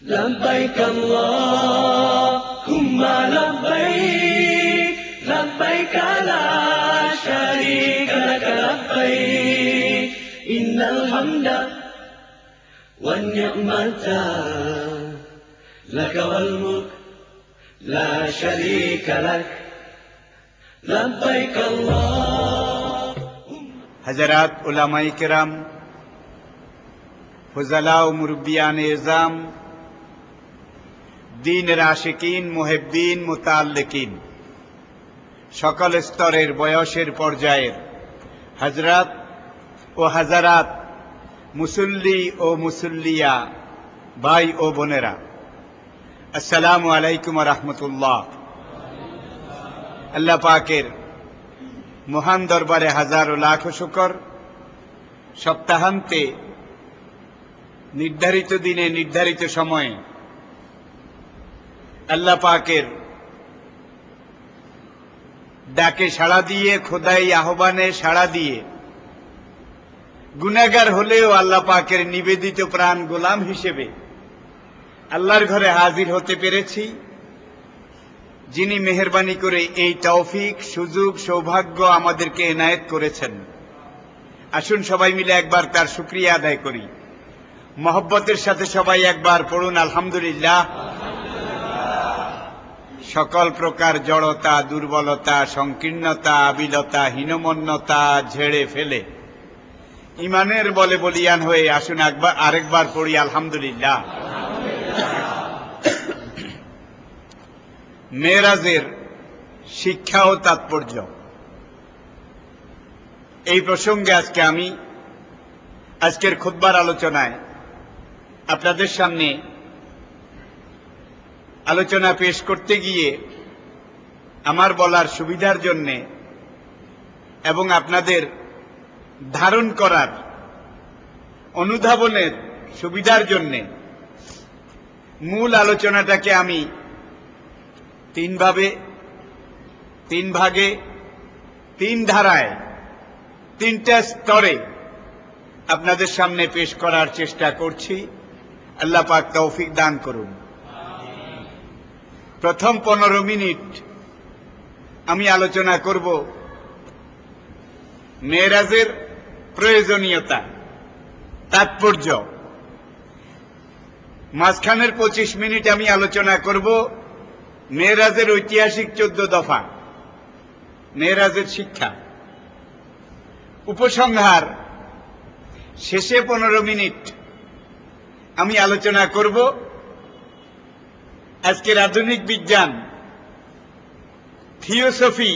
لبيك اللهم لبيك لبيك لا شريك لك لبيك إن الحمد والنعمة لك والملك لا شريك لك لبيك الله हजरात उलमाए किराम, फुजला व मुरब्बियान एज़ाम, दीনের আশিকিন, মুহিব্বিন, মুতাআল্লিকিন, সকল স্তরের বয়সের পর্যায়ের হযরত ও হাজারাত, মুসল্লি ও মুসল্লিয়া, ভাই ও বোনেরা, আসসালামু আলাইকুম ওয়া রাহমাতুল্লাহ। আল্লাহ পাকের মহান দরবারে হাজার ও লাখ শুকর। সপ্তাহান্তে নির্ধারিত দিনে নির্ধারিত সময়ে আল্লাহ পাকের ডাকে সাড়া দিয়ে, খোদাই আহ্বানে সাড়া দিয়ে, গুনাহগার হলেও আল্লাহ পাকের নিবেদিত প্রাণ গোলাম হিসেবে আল্লাহর ঘরে হাজির হতে পেরেছি, যিনি মেহেরবানি করে এই তৌফিক, সুযোগ, সৌভাগ্য আমাদেরকে এনায়েত করেছেন। আসুন সবাই মিলে একবার তার শুকরিয়া আদায় করি। মহব্বতের সাথে সবাই একবার পড়ুন আলহামদুলিল্লাহ। সকল প্রকার জড়তা, দুর্বলতা, সংকীর্ণতা, আবিলতা, হীনমন্যতা ঝেড়ে ফেলে ইমানের বলে বলিয়ান হয়ে আসুন আরেকবার পড়ি আলহামদুলিল্লাহ। মেরাজের শিক্ষা ও তাৎপর্য, এই প্রসঙ্গে আজকে আমি আজকের খুতবার আলোচনায় আপনাদের সামনে আলোচনা পেশ করতে গিয়ে আমার বলার সুবিধার জন্য এবং আপনাদের ধারণ করার, অনুধাবনের সুবিধার জন্য মূল আলোচনাটাকে আমি তিন ভাগে, তিন ধারায়, তিনটা স্তরে আপনাদের সামনে পেশ করার চেষ্টা করছি। আল্লাহ পাক তৌফিক দান করুন। প্রথম 15 মিনিট আমি আলোচনা করব মেরাজের প্রয়োজনীয়তা, তাৎপর্য। মাঝখানের 25 মিনিট আমি আলোচনা করব মেরাজের ঐতিহাসিক 14 দফা, মেরাজের শিক্ষা। উপসংহার শেষে 15 মিনিট আমি আলোচনা করব আজকের আধুনিক বিজ্ঞান, থিওসফি,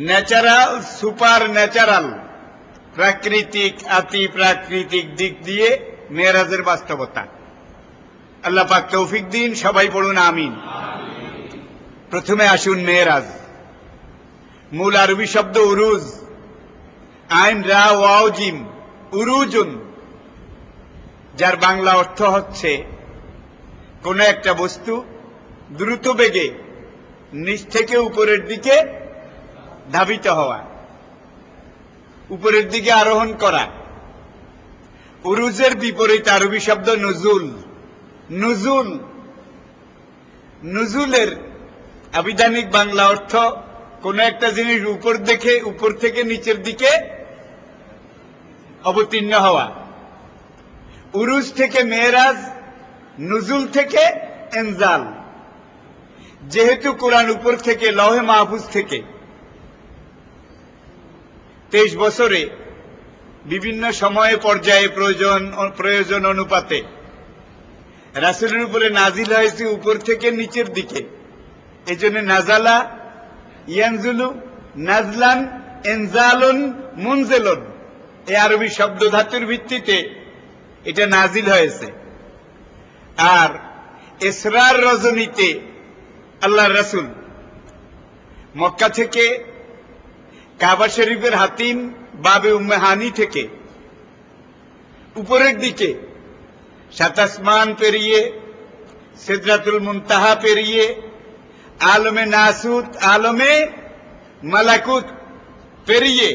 ন্যাচারাল, সুপার ন্যাচারাল, প্রাকৃতিক, অতি প্রাকৃতিক দিক দিয়ে মেরাজের বাস্তবতা। আল্লাহ পাক তৌফিক দিন, সবাই পড়ুন আমিন। প্রথমে আসুন মেরাজ। মূল আরবি শব্দ উরুজ, আইন রা ওয়াও জিম, উরুজুন, যার বাংলা অর্থ হচ্ছে কোন একটা বস্তু দ্রুত বেগে নিচ থেকে উপরের দিকে ধাবিত হওয়া, উপরের দিকে আরোহণ করা। উরুজের বিপরীত আরবি শব্দ নুজুল। নুজুল, নুজুলের আবিধানিক বাংলা অর্থ কোন একটা জিনিস উপর থেকে নিচের দিকে অবতীর্ণ হওয়া। উরুজ থেকে মেরাজ, নুজুল থেকে ইনজাল। যেহেতু কোরআন উপর থেকে, লৌহে মাহফুজ থেকে 23 বছরে বিভিন্ন সময়ে, পর্যায়ে, প্রয়োজন অনুপাতে রাসূলের উপরে নাজিল হয়েছে উপর থেকে নিচের দিকে। এজন্য নাজালা, ইয়ানজুলু, নাজলান, ইনজালুন, মুনজিলুন, এই আরবি শব্দ ধাতুর ভিত্তিতে এটা নাজিল হয়েছে। আর ইসরার রজনীতে আল্লাহর রাসূল মক্কা থেকে কাবা শরীফের হাতিম বাবে উম্মে হানি থেকে উপরের দিকে 7 আসমান পেরিয়ে, সিদরাতুল মুনতাহা পেরিয়ে, আলমে নাসুত, আলমে মালাকুত পেরিয়ে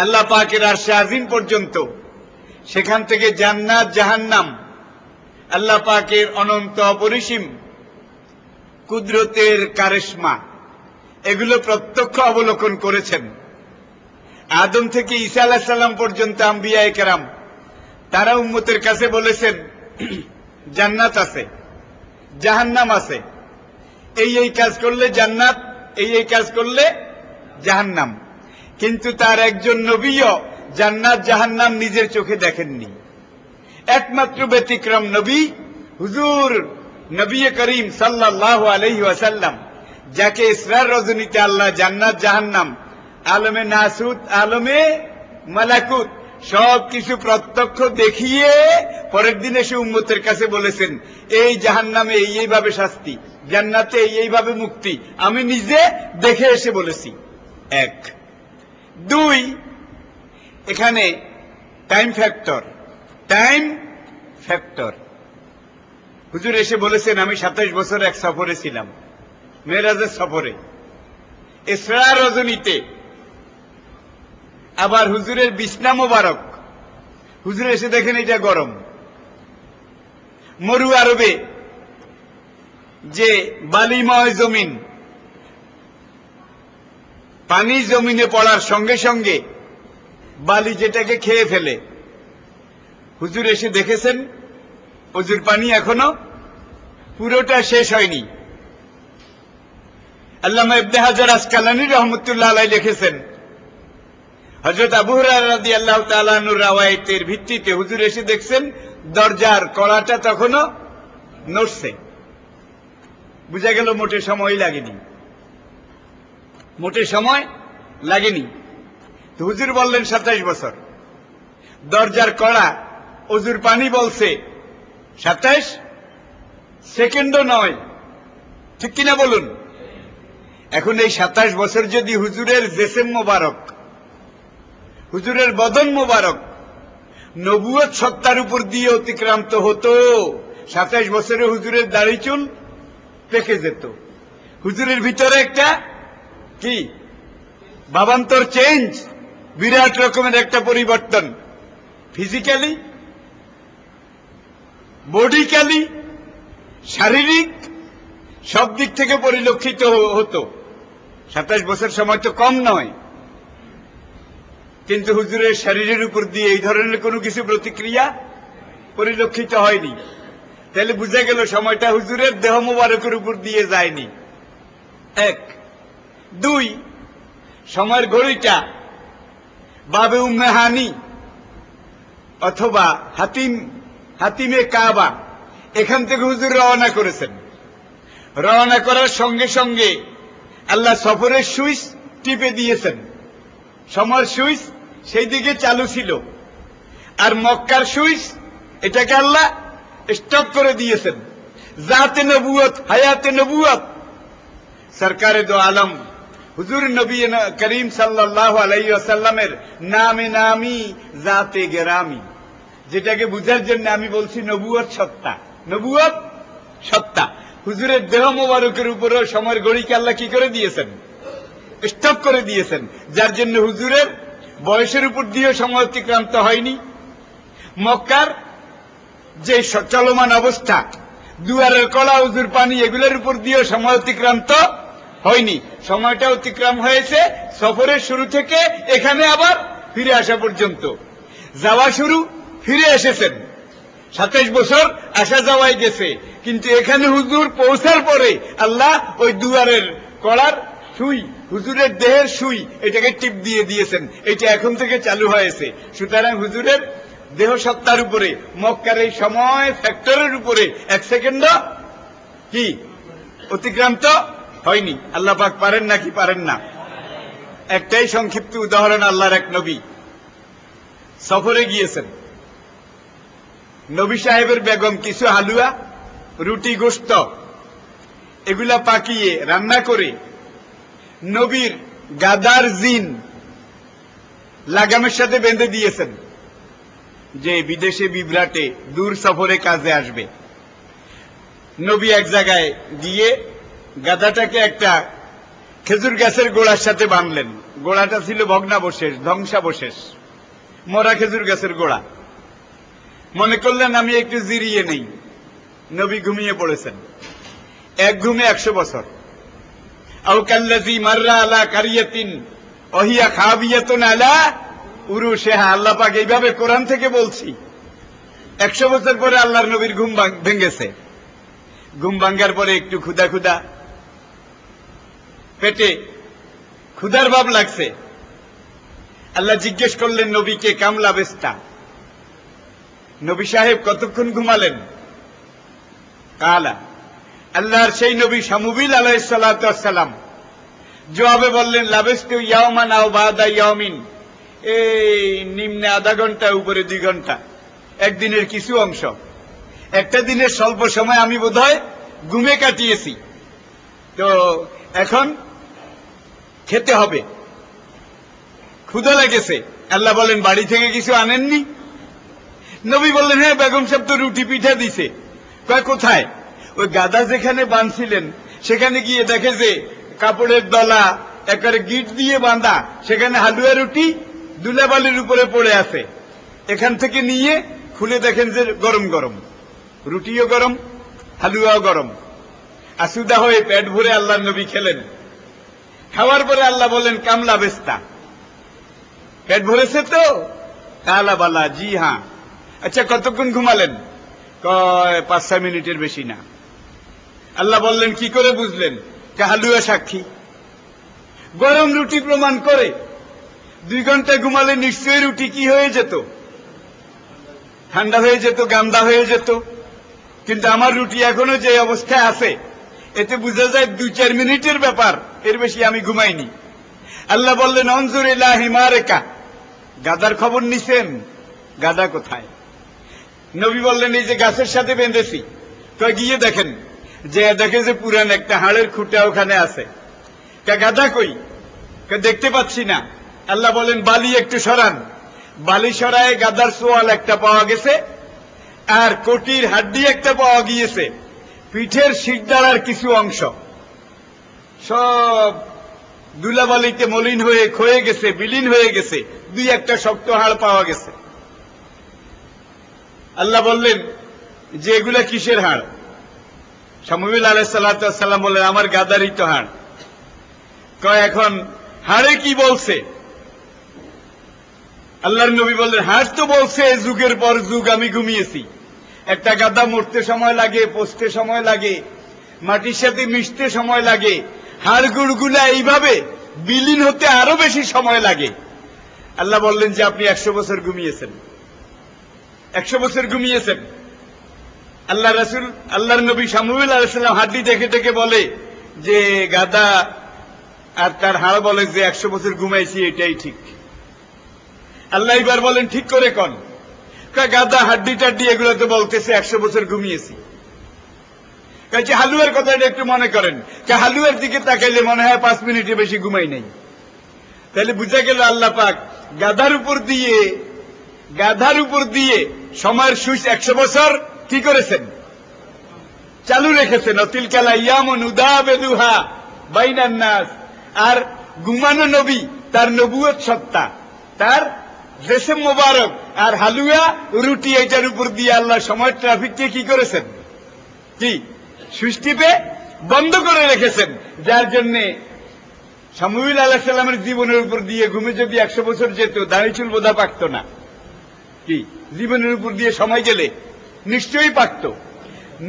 আল্লাহ পাকের আরশে আজিম পর্যন্ত, সেখান থেকে জান্নাত, জাহান্নাম, আল্লাহ পাকের অনন্ত অপরিসীম কুদরতের কারিশমা এগুলো প্রত্যক্ষ অবলোকন করেছেন। আদম থেকে ঈসা আলাইহিস সালাম পর্যন্ত আম্বিয়ায়ে কেরাম তারা উম্মতের কাছে বলেছেন জান্নাত আছে, জাহান্নাম আছে, এই কাজ করলে জান্নাত, এই কাজ করলে জাহান্নাম। কিন্তু তার একজন নবীও জান্নাত জাহান্নাম নিজের চোখে দেখেননি। একমাত্র ব্যতিক্রম নবী হুজুর নবী করিম সাল্লাল্লাহু আলাইহি ওয়াসাল্লাম, যাকে ইসরার রজনীতে আল্লাহ জান্নাত জাহান্নাম, আলমে নাসুত, আলমে মালাকুত সবকিছু প্রত্যক্ষ দেখিয়ে পরের দিন এসে উম্মতের কাছে বলেছেন এই জাহান্নামে এইভাবে শাস্তি, জান্নাতে এইভাবে মুক্তি, আমি নিজে দেখে এসে বলেছি। এক। দুই, এখানে টাইম ফ্যাক্টর। হুজুর এসে বলেছেন আমি 27 বছর এক সফরে ছিলাম, মেরাজের সফরে, ইসরা রজনীতে। আবার হুজুরের বিছনা মোবারক, হুজুর এসে দেখেন এটা গরম। মরু আরবে যে বালিময় জমিন, পানি জমিনে পড়ার সঙ্গে সঙ্গে বালি যেটাকে খেয়ে ফেলে, হুজুর এসে দেখেছেন হুজুর পানি এখনো পুরোটা শেষ হয়নি। আল্লামা ইবনে হাজার আসকালানী রহমতুল্লাহ আলাইহি লিখেছেন হযরত আবু হুরায়রা রাদিয়াল্লাহু তাআলা আনহুর রওয়ায়াতের ভিত্তিতে হুজুর এসে দেখছেন দরজার কড়াটা তখনো নড়ছে। বুঝা গেল মোটে সময় লাগেনি। তো হুজুর বললেন 27 বছর। দরজার কড়া হুজুর পানি বলছে 27 সেকেন্ডও নয়, ঠিক কিনা বলুন? এখন এই 27 বছর যদি হুজুরের জেসেম মোবারক, হুজুরের বদন মোবারক নবুয়ত সত্তার উপর দিয়ে অতিক্রান্ত হতো, 27 বছরে হুজুরের দাড়ি চুল পেকে যেত। হুজুরের ভিতরে একটা কি ভাবান্তর, চেঞ্জ, বিরাট রকমের একটা পরিবর্তন, ফিজিক্যালি, বডিক্যালি, শারীরিক সব দিক থেকে পরিলক্ষিত হতো। 27 বছর সময় তো কম নয়, কিন্তু হুজুরের শরীরের উপর দিয়ে এই ধরনের কোনো কিছু প্রতিক্রিয়া পরিলক্ষিত হয়নি। তাহলে বুঝা গেল সময়টা হুজুরের দেহ মোবারকের উপর দিয়ে যায়নি। এক। দুই, সময়ের ঘড়িটা বাবে উম্মে হানি অথবা হাতিমে কাবা, এখান থেকে হুজুর রওনা করেছেন। রওনা করার সঙ্গে সঙ্গে আল্লাহ সফরের সুইচ টিপে দিয়েছেন, সময়ের সুইচ সেই দিকে চালু ছিল। আর মক্কার সুইচ এটাকে আল্লাহ স্টপ করে দিয়েছেন। জাতে নবুয়ত, হায়াতে নবুয়ত, সরকারে দো আলম হুজুর নবী করিম সাল্লাল্লাহু আলাইহি ওয়াসাল্লামের নামে নামি জাতে গেরামি, যেটাকে বুঝার জন্য আমি বলছি নবুয়ত সত্তা, নবুয়ত সত্তা। হুজুরের দেহ মোবারকের উপরেও সময়ের ঘড়িকে আল্লাহ কি করে দিয়েছেন? স্টপ করে দিয়েছেন, যার জন্য হুজুরের বয়সের উপর দিয়েও সময় অতিক্রান্ত হয়নি। মক্কার যে চলমান অবস্থা, দুয়ারের কলা, হুজুর পানি, এগুলোর উপর দিয়েও সময় অতিক্রান্ত হয়নি। সময়টা অতিক্রম হয়েছে সফরের শুরু থেকে এখানে আবার ফিরে আসা পর্যন্ত। যাওয়া শুরু, ফিরে এসেছেন, 27 বছর আসা যাওয়াই গেছে। কিন্তু এখানে হুজুর পৌঁছার পরে আল্লাহ ওই দুয়ারের কলার সুই, হুজুরের দেহের সুই, এটাকে টিপ দিয়ে দিয়েছেন। এটা এখন থেকে চালু হয়েছে। সুতরাং হুজুরের দেহ সত্তার উপরে, মক্কার এই সময় ফ্যাক্টরের উপরে 1 সেকেন্ডও কি অতিক্রান্ত হয়নি। আল্লাহ পাক পারেন নাকি পারেন না? একটাই সংক্ষিপ্ত উদাহরণ, আল্লাহর এক নবী সফরে গিয়েছেন। নবী সাহেবের বেগম কিছু হালুয়া, রুটি, গোশত এগুলা পাকিয়ে রান্না করে নবীর গাদার জিন লাগামের সাথে বেঁধে দিয়েছেন যে বিদেশে বিভ্রাটে দূর সফরে কাজে আসবে। নবী এক জায়গায় গিয়ে গাদাটাকে একটা খেজুর গাছের গোড়ার সাথে বাঁধলেন। গোড়াটা ছিল ভগ্নাবশেষ, ধ্বংসাবশেষ, মরা খেজুর গাছের গোড়া। মনে করলেন আমি একটু জিরিয়ে নেই, নবী ঘুমিয়ে পড়েছেন। এক ঘুমে 100 বছর। আও কাল্লাযী মাররা আলা কারিয়াতিন ওহিয়া খাবিয়াতুন আলা উরুশিহা। আল্লাহ পাক এইভাবে কোরআন থেকে বলছি। 100 বছর পরে আল্লাহর নবীর ঘুম ভেঙেছে। ঘুম ভাঙ্গার পরে একটু ক্ষুধা ক্ষুধা, পেটে ক্ষুধার ভাব লাগছে। আল্লাহ জিজ্ঞেস করলেন নবীকে, কামলা বেস্তা, নবী সাহেব কতক্ষণ ঘুমালেন? কালা, আল্লাহর সেই নবী শামুবিল আলাইহিস সালাতু ওয়াস সালাম জবাবে বললেন, লাবেস্তু ইয়াওমান আও বাদা ইয়াওমিন, এই নিম্নে আধা ঘন্টা, উপরে 2 ঘন্টা, একদিনের কিছু অংশ। একটা দিনের স্বল্প সময় আমি বোধহয় ঘুমে কাটিয়েছি। তো এখন খেতে হবে, ক্ষুধা লেগেছে। আল্লাহ বলেন, বাড়ি থেকে কিছু আনেননি? নবী বললেন, হ্যাঁ বেগম সাহেব তো রুটি পিঠা দিছে। কয় কোথায়? ওই গাদা যেখানে বাঁধছিলেন সেখানে গিয়ে দেখে যে কাপড়ের দলা একেবারে গিট দিয়ে বাঁধা, সেখানে হালুয়া রুটি দুলাবালির উপরে পড়ে আছে। এখান থেকে নিয়ে খুলে দেখেন যে গরম গরম রুটিও গরম, হালুয়াও গরম। আসুদা হয়ে পেট ভরে আল্লাহর নবী খেলেন। খাওয়ার পরে আল্লাহ বলেন, কামলা বেস্তা, পেট ভরেছে তো? কালা বালা, জি হ্যাঁ। আচ্ছা কতক্ষণ ঘুমালেন? কয় 5-6 মিনিটের বেশি না। আল্লাহ বললেন, কি করে বুঝলেন? হালুয়া সাক্ষী, গরম রুটি প্রমাণ করে। 2 ঘন্টা ঘুমালে নিশ্চয়ই রুটি কি হয়ে যেত? ঠান্ডা হয়ে যেত, গান্দা হয়ে যেত। কিন্তু আমার রুটি এখনো যে অবস্থায় আছে, এতে বোঝা যায় 2-4 মিনিটের ব্যাপার, এর বেশি আমি ঘুমাইনি। আল্লাহ বললেন, অনজুর ইলা হিমারেকা, গাদার খবর নিছেন? গাদা কোথায়? নবী বললেন, এই যে গাছের সাথে বেঁধেছি। তো গিয়ে দেখেন, যে দেখে যে পুরান একটা হাড়ের খুঁটা ওখানে আছে। গাদা কই? দেখতে পাচ্ছি না। আল্লাহ বলেন, বালি একটু সরান। বালি সরায় গাদার সোয়াল একটা পাওয়া গেছে, আর কোটির হাড্ডি একটা পাওয়া গিয়েছে, পিঠের শিরদাঁড়ার কিছু অংশ সব দুলাবালিতে মলিন হয়ে ক্ষয়ে গেছে, বিলীন হয়ে গেছে। 2-1টা শক্ত হাড় পাওয়া গেছে। আল্লাহ বললেন যে এগুলা কিসের হাড়? শামুবিল আলাইহিস সালাতু ওয়াস সালাম বললেন, আমার গাদারই তো হাড়। কয় এখন হাড়ে কি বলছে? আল্লাহর নবী বললেন, হাড় তো বলছে যুগের পর যুগ আমি ঘুমিয়েছি। একটা গাদা মরতে সময় লাগে, পচতে সময় লাগে, মাটির সাথে মিশতে সময় লাগে, হাড়গুড়গুলা এইভাবে বিলীন হতে আরো বেশি সময় লাগে। আল্লাহ বললেন যে আপনি 100 বছর ঘুমিয়েছেন, 100 বছর ঘুমিয়েছেন। আল্লাহ রাসূল, আল্লাহর নবী শামুবিল আলাইহিস সালাম হাড্ডি দেখে দেখে বলে যে গাদা আর তার হাড় বলে যে 100 বছর ঘুমাইছি, এটাই ঠিক। আল্লাহ এবার বলেন, ঠিক করে কন। গাদা হাড্ডি টাড্ডি এগুলো তো বলতেছে 100 বছর ঘুমিয়েছি। কাছে হালুয়ার কথাটা একটু মনে করেন, হালুয়ার দিকে তাকাইলে মনে হয় 5 মিনিটের বেশি ঘুমাই নাই। তাহলে বুঝা গেল আল্লাহ পাক গাধার উপর দিয়ে সময়ের সুইচ 100 বছর কি করেছেন? চালু রেখেছেন। অতিলকাল আইয়ামু নুদাবিলুহা বাইনান নাস। আর ঘুমানো নবী, তার নবুয়ত সত্তা, তার জেসম মোবারক আর হালুয়া রুটি, এটার উপর দিয়ে আল্লাহ সময় ট্রাফিককে কি করেছেন? কি সুইচ টিপে বন্ধ করে রেখেছেন। যার জন্য শামুবিল আলাইহিস সালামের জীবনের উপর দিয়ে ঘুমে যদি 100 বছর যেত, দাড়ি চুল বোধা পাকত না। কি জীবনের উপর দিয়ে সময় গেলে নিশ্চয়ই পাকত।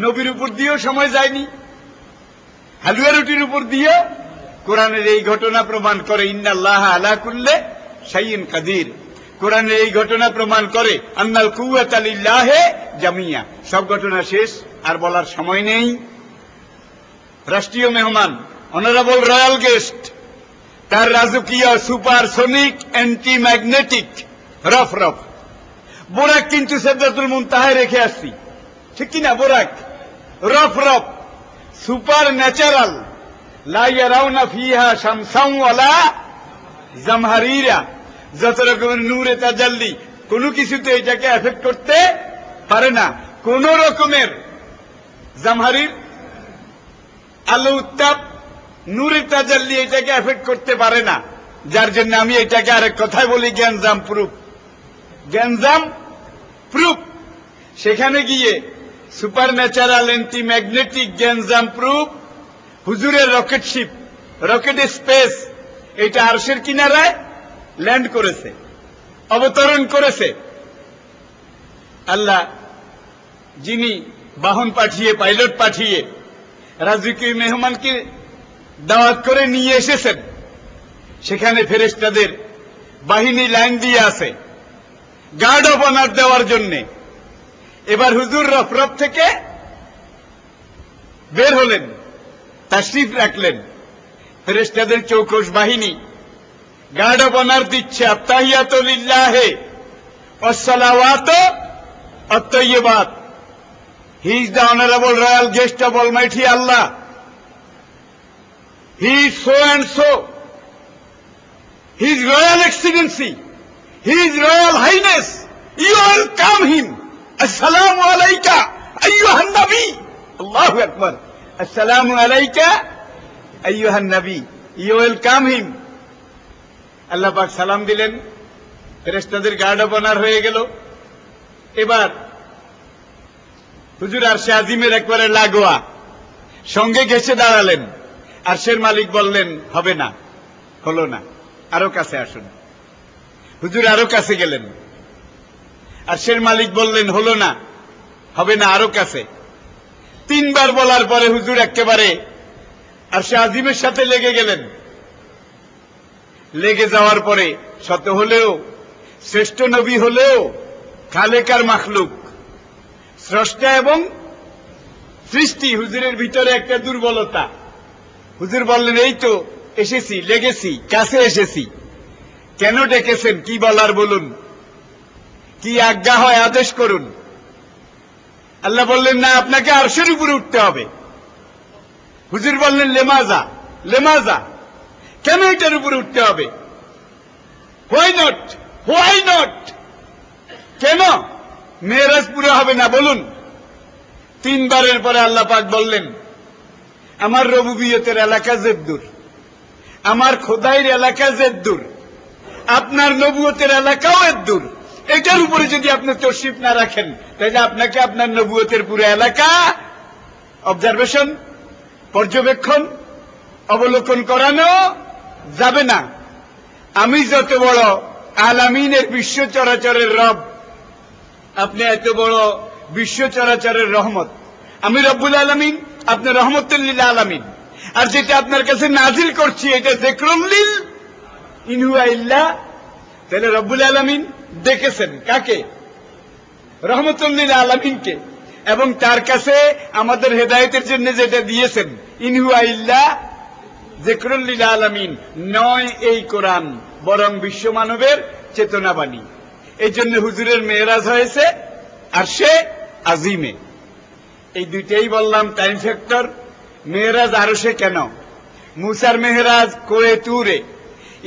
নবীর উপর দিয়েও সময় যায়নি, হালুয়া রুটির উপর দিয়ে। কোরআনের এই ঘটনা প্রমাণ করে, ইন্নাল্লাহা আলা কুল্লি শাইইন কাদির। কোরআনের এই ঘটনা প্রমাণ করে, আন্নাল কুওয়াতা লিল্লাহি জামিয়া। সব ঘটনা শেষ, আর বলার সময় নেই। রাষ্ট্রীয় মেহমান, অনারেবল রয়্যাল গেস্ট, তার রাজকীয় সুপারসনিক অ্যান্টি ম্যাগনেটিক রফ বোরাক কিন্তু সিদরাতুল মুনতাহায় রেখে আসছি, ঠিক কিনা? বোরাক রফ সুপার ন্যাচারাল, লা ইয়ারাউনা ফিহা শামসান ওয়ালা জামহারিরা। যত রকমের নূরে তাজাল্লি, কোন কিছুতে এটাকে এফেক্ট করতে পারে না। কোন রকমের জামহারির আলো উত্তাপ, নূরে তাজাল্লি এটাকে এফেক্ট করতে পারে না। যার জন্য আমি এটাকে আরেক কথায় বলি গ্যাঞ্জাম প্রুফ। সেখানে গিয়ে সুপার ন্যাচারাল অ্যান্টি ম্যাগনেটিক গ্যানজাম প্রুফ হুজুরের রকেট শিপ, রকেট স্পেস, এটা আরশের কিনারায় ল্যান্ড করেছে, অবতরণ করেছে। আল্লাহ যিনি বাহন পাঠিয়ে, পাইলট পাঠিয়ে রাজকীয় মেহমানকে দাওয়াত করে নিয়ে এসেছেন, সেখানে ফেরেশতাদের বাহিনী লাইন দিয়ে আছে গার্ড অব অনার দেওয়ার জন্য। এবার হুজুর রফরফ থেকে বের হলেন, তাশরিফ রাখলেন, ফেরেশতাদের চৌকস বাহিনী গার্ড অব অনার দিচ্ছে। আত্তাহিয়াতু লিল্লাহি ওয়াসসালাওয়াতু আত-তাইয়্যিবাত। He is the honourable royal guest of almighty Allah. He is so and so, His Royal Excellency, His Royal Highness, you welcome him. Assalamu alayka, ayyuhan Nabi. Allahu Akbar. Assalamu alayka, ayyuhan Nabi. You welcome him. আল্লাহ পাক সালাম দিলেন, ফেরেশতাদের guard of honour হয়ে গেল। এবার হুজুর আরশে আজিমের একবারে লাগোয়া সঙ্গে ঘেঁষে দাঁড়ালেন। আরশের মালিক বললেন, হবে না, হলো না, আরো কাছে আসুন। হুজুর আরো কাছে গেলেন। আরশের মালিক বললেন, হলো না, হবে না, আরো কাছে। তিনবার বলার পরে হুজুর একেবারে আরশে আজিমের সাথে লেগে গেলেন। লেগে যাওয়ার পরে শত হলেও, শ্রেষ্ঠ নবী হলেও খালেকার মাখলুক, স্রষ্টা এবং সৃষ্টি, হুজুরের ভিতরে একটা দুর্বলতা। হুজুর বললেন, এই তো এসেছি, লেগেছি, কাছে এসেছি। কেন ডেকেছেন, কি বলার বলুন, কি আজ্ঞা হয় আদেশ করুন। আল্লাহ বললেন, না, আপনাকে আরশের উপরে উঠতে হবে। হুজুর বললেন, লেমাজা, লেমাজা, কেন এটার উপরে উঠতে হবে? হোয়াই নট, হোয়াই নট, কেন মেরাজ পুরো হবে না বলুন। তিনবারের পরে আল্লাহ পাক বললেন, আমার রবুবিয়তের এলাকা জেদ্দুর, আমার খোদাইর এলাকা জেদ্দুর, আপনার নবুয়তের এলাকাও এদ্দুর। এটার উপরে যদি আপনি তশরিফ না রাখেন, তাহলে আপনাকে আপনার নবুয়তের পুরো এলাকা অবজারভেশন, পর্যবেক্ষণ, অবলোকন করানো যাবে না। আমি যত বড় আলামিনের বিশ্ব চরাচরের রব, আপনি এত বড় বিশ্ব চরাচরের রহমত। আমি রব্বুল আলামিন, আপনি রহমতুল লিল আলামিন। আর যেটা আপনার কাছে নাজিল করছি, এটা যিকরুল লিল ইন হুয়া ইল্লা, তাহলে রব্বুল আলামিন ডেকেছেন কাকে? রহমতুল লিল আলামিনকে। এবং তার কাছে আমাদের হেদায়েতের জন্য যেটা দিয়েছেন, ইন হুয়া ইল্লা যিকরুল লিল আলামিন, নয় এই কোরআন, বরং বিশ্ব মানবের চেতনাবাণী। এই জন্য হুজুরের মেরাজ হয়েছে আরশে আজিমে। এই দুইটাই বললাম টাইম ফ্যাক্টর। মেহরাজ আরশে কেন? মুসার মেহরাজ কোয়ে তুরে,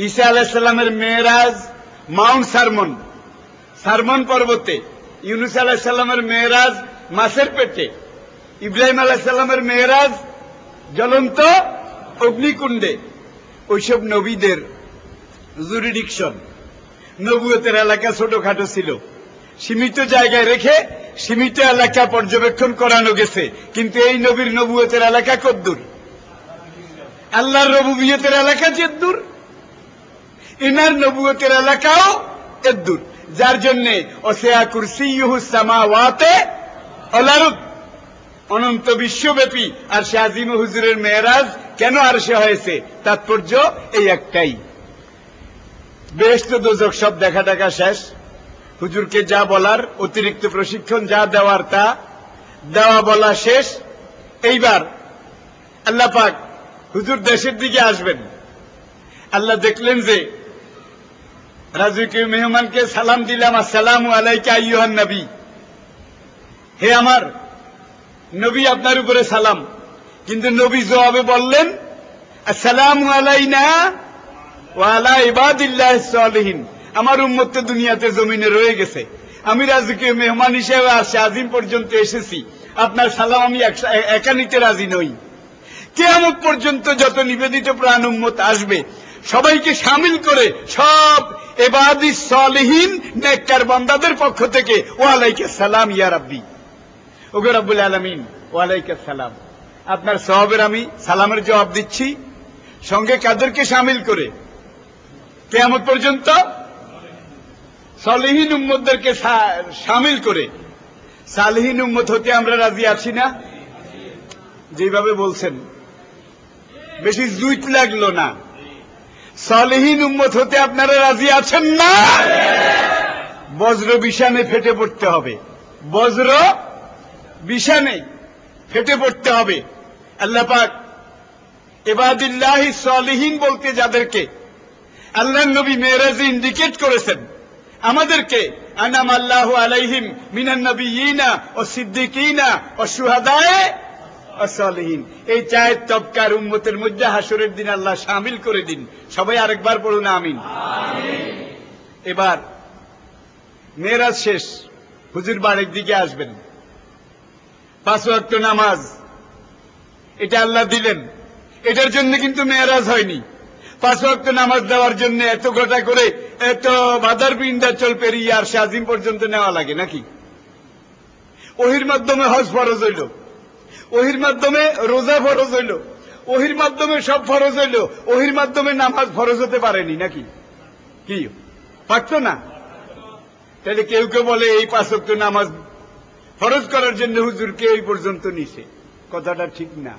ঈসা আলাইহিস সালামের মেহরাজ মাউন্ট সারমন, সারমন পর্বতে, ইউনুস আলাইহিস সালামের মেহরাজ মাছের পেটে, ইব্রাহিম আলাইহিস সালামের মেহরাজ জ্বলন্ত অগ্নিকুণ্ডে। ওইসব নবীদের জুরিডিকশন, নবুয়তের এলাকা ছোটখাটো ছিল, সীমিত জায়গায় রেখে সীমিত এলাকা পর্যবেক্ষণ করানো গেছে। কিন্তু এই নবীর নবুয়তের এলাকা কদ্দূর? আল্লাহর রবুবিয়তের এলাকা যেদ্দূর, ইনার নবুয়তের এলাকাও এদ্দূর। যার জন্য ওয়াসিআ কুরসিয়্যুহুস সামাওয়াতি ওয়াল আরদ, অনন্ত বিশ্বব্যাপী। আর সে আজিম হুজুরের মেরাজ কেন আরশে হয়েছে? তাৎপর্য এই একটাই, বেহেশত দোজখ সব দেখা টাকা শেষ। হুজুরকে যা বলার, অতিরিক্ত প্রশিক্ষণ যা দেওয়ার তা দেওয়া বলা শেষ। এইবার আল্লাহ পাক হুজুর দেশের দিকে আসবেন। আল্লাহ দেখলেন যে রাজকীয় মেহমানকে সালাম দিলাম, আসসালামু আলাইকা আইয়ুহান নবী, হে আমার নবী, আপনার উপরে সালাম। কিন্তু নবী জবাবে বললেন, আসসালামু আলাইনা ওয়া আলা ইবাদিল্লাহিস সালিহিন, আমার উম্মত তো দুনিয়াতে জমিনে রয়ে গেছে, আমি রাজকীয় মেহমান হিসেবে আরশে আজিম পর্যন্ত এসেছি, আপনার সালাম আমি একা নিতে রাজি নই। কিয়ামত পর্যন্ত যত নিবেদিত প্রাণ উম্মত আসবে, সবাইকে শামিল করে সব ইবাদিস সালিহিন নেককার বান্দাদের পক্ষ থেকে ওয়া আলাইকা সালাম ইয়া রাব্বি, ওগো রব্বুল আলামিন ওয়ালাইকুম সালাম, আপনার সওয়াবের আমি সালামের জবাব দিচ্ছি, সঙ্গে কাদেরকে শামিল করে কিয়ামত পর্যন্ত সালেহীন উম্মতদেরকে শামিল করে সালেহীন উম্মত হতে আমরা রাজি আছি না? যেভাবে বলছেন বেশি জুইট লাগলো না। সালেহীন উম্মত হতে আপনারা রাজি আছেন না? বজ্র বিষানে ফেটে পড়তে হবে, বজ্র বিষানে ফেটে পড়তে হবে। আল্লাহ পাক ইবাদিল্লাহি সালিহিন বলতে যাদেরকে আল্লাহর নবী মেরাজে ইন্ডিকেট করেছেন, আমাদেরকে আনাম আল্লাহু আলাইহিম মিনান নবিয়িনা ওয়াস সিদ্দিকিনা ওয়াস শুহাদায়ে ওয়াস সালিহিন, এই চার তবকার উম্মতের মধ্যে হাসরের দিন আল্লাহ শামিল করে দিন। সবাই আরেকবার পড়ুন আমিন। এবার মেরাজ শেষ, হুজুর বাড়ির দিকে আসবেন, 5 ওয়াক্ত নামাজ এটা আল্লাহ দিলেন, এটার জন্য কিন্তু মেরাজ হয়নি। 5 ওয়াক্ত নামাজ দেওয়ার জন্য এত গোটা করে এত বাদার বিন্দাচল পেরিয়ে আর শাজিম পর্যন্ত নেওয়া লাগে নাকি? ওহির মাধ্যমে হজ ফরজ হইল, ওহির মাধ্যমে রোজা ফরজ হইল, ওহির মাধ্যমে সব ফরজ হইল, ওহির মাধ্যমে নামাজ ফরজ হতে পারেনি নাকি? কি পারত না? তাহলে কেউ কেউ বলে এই 5 ওয়াক্ত নামাজ ফরজ করার জন্য হুজুরকে এই পর্যন্ত নিছে, কথাটা ঠিক না।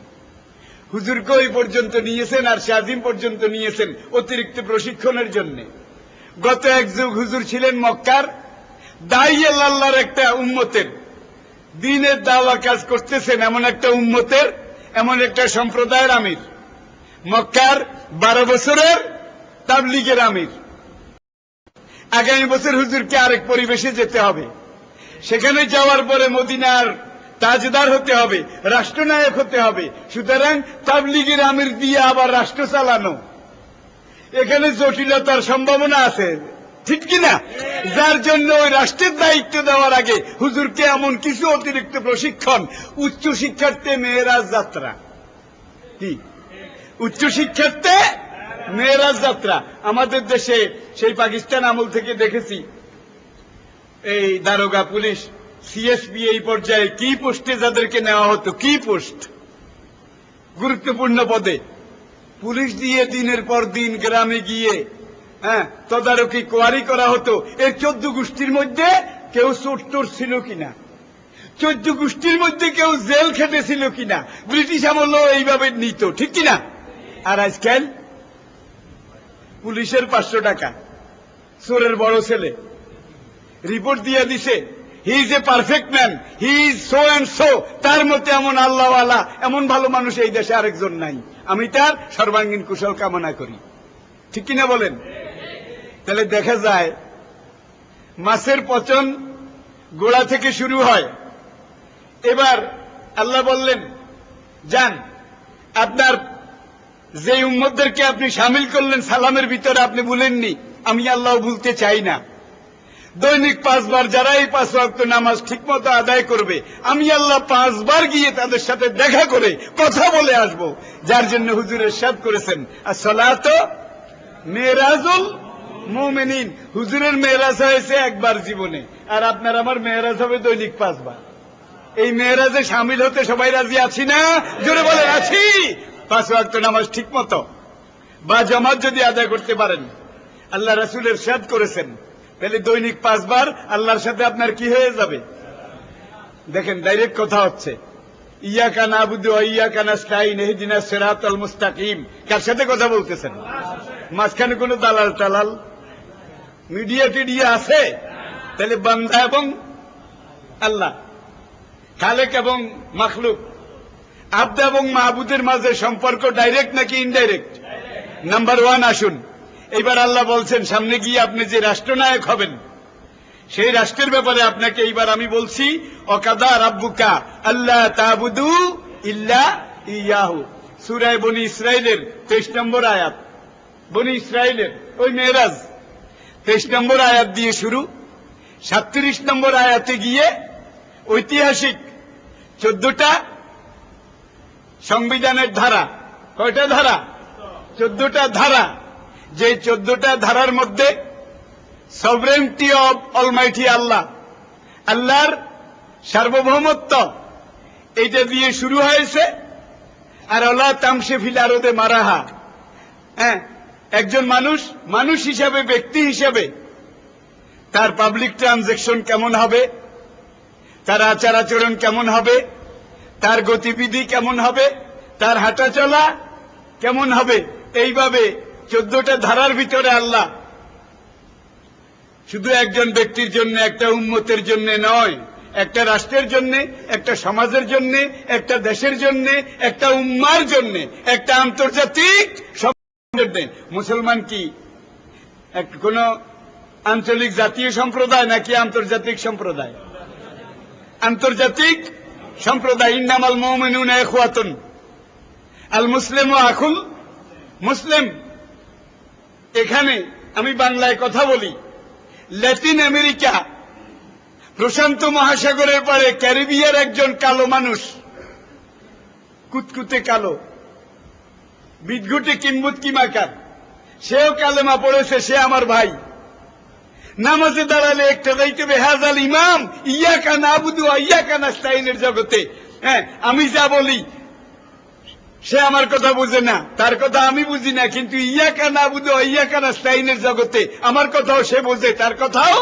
হুজুরকে ওই পর্যন্ত নিয়েছেন আর শাজিম পর্যন্ত নিয়েছেন অতিরিক্ত প্রশিক্ষণের জন্য। গত এক যুগ হুজুর ছিলেন মক্কার দাইয়ে আল্লাহর একটা উম্মতের, দ্বীনের দাওয়া কাজ করতেছেন এমন একটা উম্মতের, এমন একটা সম্প্রদায়ের আমির, মক্কার 12 বছরের তাবলীগের আমির। আগামী বছর হুজুরকে আরেক পরিবেশে যেতে হবে, সেখানে যাওয়ার পরে মদিনার তাজদার হতে হবে, রাষ্ট্রনায়ক হতে হবে। সুতরাং তাবলীগের আমির দিয়ে আবার রাষ্ট্র চালানো, এখানে জটিলতার সম্ভাবনা আছে, ঠিক কিনা? যার জন্য ওই রাষ্ট্রের দায়িত্ব দেওয়ার আগে হুজুরকে এমন কিছু অতিরিক্ত প্রশিক্ষণ, উচ্চ শিক্ষার্থে মেয়েরাজ যাত্রা, কি উচ্চ শিক্ষার্থে মেয়েরাজ যাত্রা আমাদের দেশে সেই পাকিস্তান আমল থেকে দেখেছি। এই দারোগা, পুলিশ, সিএসপি এই পর্যায়ে কি পোস্টে যাদেরকে নেওয়া হতো, কি পোস্ট, গুরুত্বপূর্ণ পদে, পুলিশ দিয়ে দিনের পর দিন গ্রামে গিয়ে তদারকি কোয়ারি করা হতো। এর 14 গোষ্ঠীর মধ্যে কেউ চোর ছিল কিনা, 14 গোষ্ঠীর মধ্যে কেউ জেল খেটেছিল কিনা, ব্রিটিশ আমলও এইভাবে নিত, ঠিক কিনা? আর আজকাল পুলিশের 500 টাকা, চোরের বড় ছেলে রিপোর্ট দিয়ে দিছে he is a perfect man, he is so and so, তার মতে এমন আল্লাহওয়ালা, এমন ভালো মানুষ এই দেশে আরেকজন নাই, আমি তার সর্বাঙ্গীন কুশল কামনা করি, ঠিক কিনা বলেন? তাহলে দেখা যায় মাছের পচন গোড়া থেকে শুরু হয়। এবার আল্লাহ বললেন, যান, আপনার যে উম্মতদেরকে আপনি শামিল করলেন সালামের ভিতরে, আপনি ভুলেননি, আমি আল্লাহ ভুলতে চাই না। দৈনিক 5 বার যারা এই 5 ওয়াক্ত নামাজ ঠিকমতো আদায় করবে, আমি আল্লাহ 5 বার গিয়ে তাদের সাথে দেখা করে কথা বলে আসব। যার জন্য হুজুর ইরশাদ করেছেন, আসসালাতু মেরাজুল মুমিনিন, হুজুরের মেরাজ হয়েছে একবার জীবনে, আর আপনার আমার মেরাজ হবে দৈনিক 5 বার। এই মেরাজে শামিল হতে সবাই রাজি আছি না? জোরে বলেন আছি। 5 ওয়াক্ত নামাজ ঠিকমতো বা জামাত যদি আদায় করতে পারেন, আল্লাহ রাসূল ইরশাদ করেছেন, তাহলে দৈনিক 5 বার আল্লাহর সাথে আপনার কি হয়ে যাবে? দেখেন ডাইরেক্ট কথা হচ্ছে, ইয়াকা নাবুদু ওয়া ইয়াকা নাস্তাইন ইহদিনাস সিরাতাল মুস্তাকিম। কার সাথে কথা বলতেছেন? মাঝখানে কোনো দালাল টালাল মিডিয়া টিডিয়া আছে? তাহলে বান্দা এবং আল্লাহ, খালেক এবং মাখলুক, আব্দ এবং মাহবুদের মাঝে সম্পর্ক ডাইরেক্ট নাকি ইনডাইরেক্ট? নাম্বার 1 আসুন। এইবার আল্লাহ বলছেন, সামনে গিয়ে আপনি যে রাষ্ট্রনায়ক হবেন, সেই রাষ্ট্রের ব্যাপারে আপনাকে এইবার আমি বলছি, ওয়াকাদা রাব্বুকা আল্লা তা'বুদু ইল্লা ইয়াহু, সূরা বনী ইসরাইলের 23 নম্বর আয়াত। বনী ইসরাইলের ওই মেরাজ 23 নম্বর আয়াত দিয়ে শুরু, 37 নম্বর আয়াতে গিয়ে ঐতিহাসিক 14টা সংবিধানের ধারা, কয়টা ধারা? 14টা ধারা। যে 14টা ধারার মধ্যে সভরেন্টি অব অলমাইটি আল্লাহ, আল্লাহর সার্বভৌমত্ব এইটা দিয়ে শুরু হয়েছে। আর আল্লাহ তামসে ফিল আরদে মারাহা, হ্যাঁ, একজন মানুষ হিসাবে, ব্যক্তি হিসাবে তার পাবলিক ট্রানজাকশন কেমন হবে, তার আচার আচরণ কেমন হবে, তার গতিবিধি কেমন হবে, তার হাঁটা চলা কেমন হবে, এইভাবে 14টা ধারার ভিতরে আল্লাহ শুধু একজন ব্যক্তির জন্য, একটা উম্মতের জন্য নয়, একটা রাষ্ট্রের জন্য, একটা সমাজের জন্য, একটা দেশের জন্য, একটা উম্মার জন্য, একটা আন্তর্জাতিক সম্প্রদায়। মুসলমান কি কোন আঞ্চলিক জাতীয় সম্প্রদায় নাকি আন্তর্জাতিক সম্প্রদায়? আন্তর্জাতিক সম্প্রদায়। ইন্নামাল মুমিনুনা ইখওয়াতুন, আল মুসলিমু আখুল মুসলিম। এখানে আমি বাংলায় কথা বলি। ল্যাটিন আমেরিকা, প্রশান্ত মহাসাগরের পারে ক্যারিবিয়ার একজন কালো মানুষ, কুতকুতে কালো, বিদঘুটে কিম্বুত কিমাকার, সেও কালেমা পড়েছে, সে আমার ভাই। নামাজে দাঁড়ালে একটা দায়িত্ব বেহাজাল ইমাম ইয়াকা নাবুদু ইয়াকা নাস্তাইনের জগতে, হ্যাঁ, আমি যা বলি সে আমার কথা বুঝে না, তার কথা আমি বুঝি না, কিন্তু ইয়াকা নাবুদু ইয়াকা নাস্তাইনের জগতে আমার কথাও সে বোঝে, তার কথাও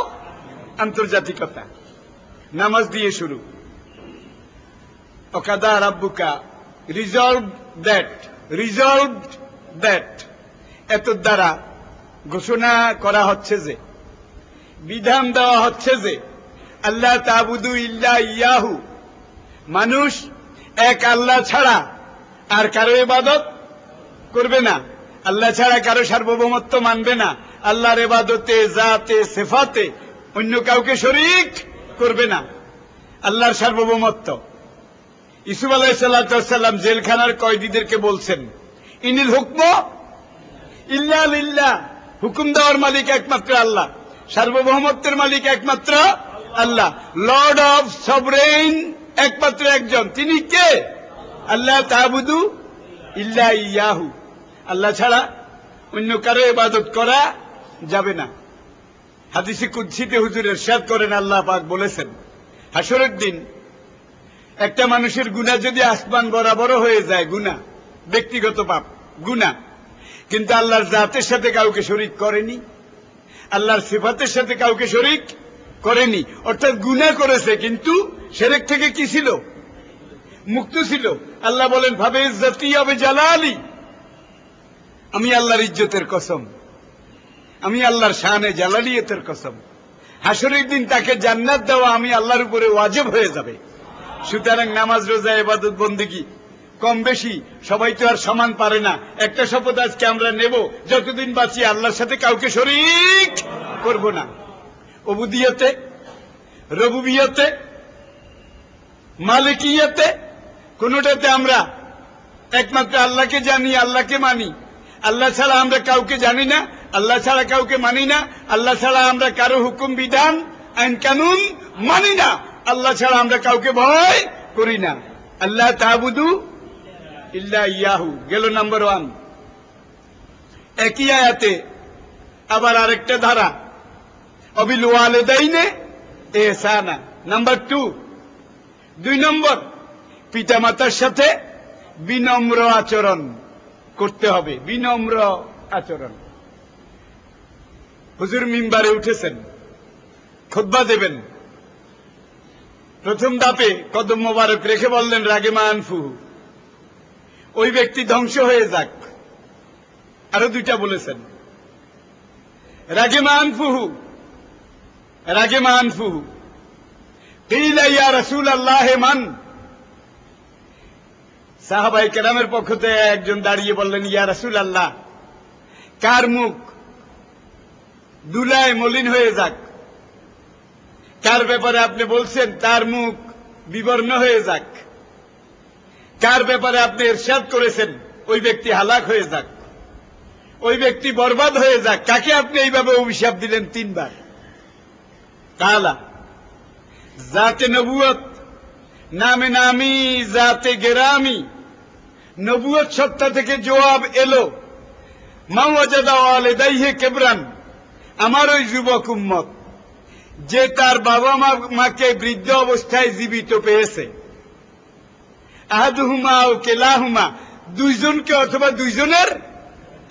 আন্তর্জাতিকতা। নামাজ দিয়ে শুরু। ওকাদা রাব্বুকা রিজলভড দ্যাট, এত দ্বারা ঘোষণা করা হচ্ছে যে, বিধান দেওয়া হচ্ছে যে আল্লাহ তাবুদু ইল্লা ইয়াহু, মানুষ এক আল্লাহ ছাড়া আর কারো ইবাদত করবে না, আল্লাহ ছাড়া কারো সার্বভৌমত্ব মানবে না, আল্লাহর ইবাদতে, জাতে, সিফাতে অন্য কাউকে শরীক করবে না, আল্লাহর সার্বভৌমত্ব। ইসুফ আলাইহিস সালাম জেলখানার কয়েদিদেরকে বলছেন, ইনিল হুকম ইল্লা লিল্লাহ, হুকুম দেওয়ার মালিক একমাত্র আল্লাহ, সার্বভৌমত্বের মালিক একমাত্র আল্লাহ, লর্ড অফ সবরেইন একমাত্র একজন, তিনি কে? আল্লাহ তাবুদু ইল্লা ইয়াহু, আল্লাহ ছাড়া অন্য কারো ইবাদত করা যাবে না। হাদিসে কুদসিতে হুজুর ইরশাদ করেন, আল্লাহ পাক বলেছেন, হাসরের দিন একটা মানুষের গুনাহ যদি আসমান বরাবর হয়ে যায়, গুনাহ, ব্যক্তিগত পাপ গুনাহ, কিন্তু আল্লাহর জাতের সাথে কাউকে শরীক করেনি, আল্লাহর সিফাতের সাথে কাউকে শরীক করেনি, অর্থাৎ গুনাহ করেছে কিন্তু শিরক থেকে কি ছিল? মুক্ত ছিল। আল্লাহ বলেন, ভাবে ইজ্জতি হবে জালালি, আমি আল্লাহর ইজ্জতের কসম, আমি আল্লাহর শানে জালালিয়তের কসম, হাসরের দিন তাকে জান্নাত দেওয়া আমি আল্লাহর উপরে ওয়াজিব হয়ে যাবে। সুতরাং নামাজ, রোজা, ইবাদত, বন্দেগী কম বেশি সবাই তো আর সমান পারে না। একটা শপথ আজকে আমরা নেব, যতদিন বাঁচি আল্লাহর সাথে কাউকে শরীক করব না। উবুদিয়তে, রুবুবিয়তে, মালিকিয়তে, কোনটাতে আমরা একমাত্র আল্লাহকে জানি, আল্লাহকে মানি। আল্লাহ ছাড়া আমরা কাউকে জানি না, আল্লাহ ছাড়া কাউকে মানি না, আল্লাহ ছাড়া আমরা কারো হুকুম বিধান আইন কানুন মানি না, আল্লাহ ছাড়া আমরা কাউকে ভয় করি না। আল্লাহ তাবুদু ইল্লা ইয়াহু গেল নাম্বার 1। একই আয়াতে আবার আরেকটা ধারা, অবিল ওয়ালিদাইনে ইহসানা, নাম্বার 2। 2 নম্বর, পিতামাতার সাথে বিনম্র আচরণ করতে হবে, বিনম্র আচরণ। হুজুর মিম্বারে উঠেছেন, খুতবা দেবেন, প্রথম ধাপে কদম মোবারক রেখে বললেন, রাগেমা আনফুহু, ওই ব্যক্তি ধ্বংস হয়ে যাক। আরো 2টা বলেছেন, রাগেমা আনফুহু, রাগেমা আনফুহু। কিলা ইয়া রাসূলুল্লাহ মান, সাহাবায়ে কেরামের পক্ষ থেকে একজন দাঁড়িয়ে বললেন, ইয়া রাসূলুল্লাহ, কার মুখ দুলায় মলিন হয়ে যাক, কার ব্যাপারে আপনি বলছেন তার মুখ বিবর্ণ হয়ে যাক, কার ব্যাপারে আপনি ইরশাদ করেছেন ওই ব্যক্তি হালাক হয়ে যাক, ওই ব্যক্তি বরবাদ হয়ে যাক, কাকে আপনি এইভাবে অভিশাপ দিলেন 3 বার? তাআলা জাতে নবুয়ত, নামে নামি, জাতে গেরামি, নবুয়ত সত্তা থেকে জবাব এলো, মা ওয়াজাদা ওয়ালিদাইহি কিবরান, আমার ওই যুবক উম্মত যে তার বাবা মাকে বৃদ্ধ অবস্থায় জীবিত পেয়েছে, আহাদুহুমা ও কেলাহুমা, দুইজনকে অথবা দুইজনের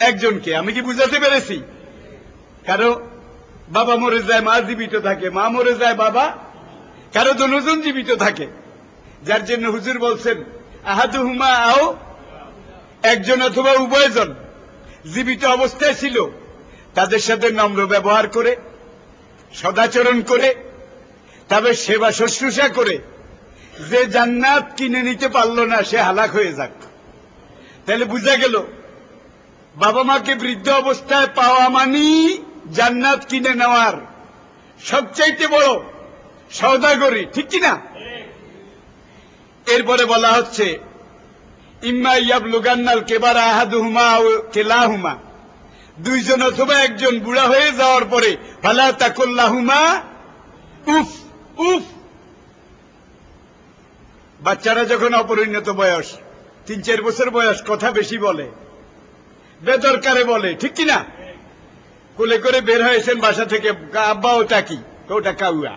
একজনকে। আমি কি বুঝাতে পেরেছি? কারো বাবা মরে যায়, মা জীবিত থাকে, মা মরে যায়, বাবা, কারো দুজন জীবিত থাকে। যার জন্য হুজুর বলছেন আহাদুহুমা আও, একজন অথবা উভয়জন জীবিত অবস্থায় ছিল, তাদের সাথে নম্র ব্যবহার করে, সদাচরণ করে, তবে সেবা শুশ্রূষা করে যে জান্নাত কিনে নিতে পারলো না সে হালাক হয়ে যাক। তাহলে বুঝা গেল বাবা মাকে বৃদ্ধ অবস্থায় পাওয়া মানি জান্নাত কিনে নেওয়ার সবচাইতে বড় সওদাগরি, ঠিক কিনা? এরপরে বলা হচ্ছে ইম্মা ইয়াবলুগান্নাল কেবারা আহাদুহুমা আও কেলাহুমা, দুইজন অথবা একজন বুড়া হয়ে যাওয়ার পরে ফালা তাকুল্লাহুমা উফ উফ। বাচ্চারা যখন অপরিণত বয়স, 3-4 বছর বয়স, কথা বেশি বলে, বেদরকারে বলে, ঠিক কিনা? কোলে করে বের হয়েছেন বাসা থেকে, আব্বা ওটা কি? ওটা কাউয়া।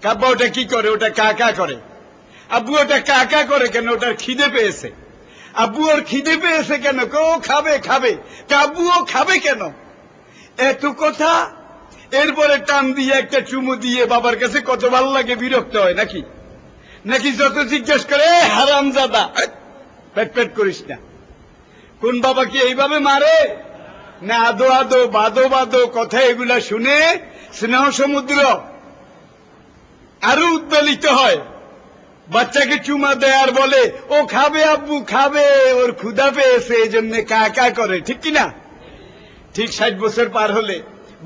কাব্বা ওটা কি করে? ওটা কাকা করে। আব্বু ওটা কাকা করে কেন? ওটার খিদে পেয়েছে। আব্বু ওর খিদে পেয়েছে কেন? ও খাবে খাবে। আব্বুও খাবে কেন? এত কথা। এরপরে টান দিয়ে একটা চুমু দিয়ে বাবার কাছে কত ভালো লাগে, বিরক্ত হয় নাকি? নাকি যত জিজ্ঞেস করে হারামজাদা, পেট পেট করিস না। কোন বাবা কি এইভাবে মারে? না আদো আদো বাদো বাদো কথা এগুলা শুনে স্নেহ সমুদ্র আরো উদ্বেলিত হয়। বাচ্চাকে চুমা দেয় আর বলে ও খাবে আব্বু খাবে, ওর ক্ষুধা পেয়েছে এই জন্য কাকা করে, ঠিক কিনা? ঠিক 60 বছর পার হলে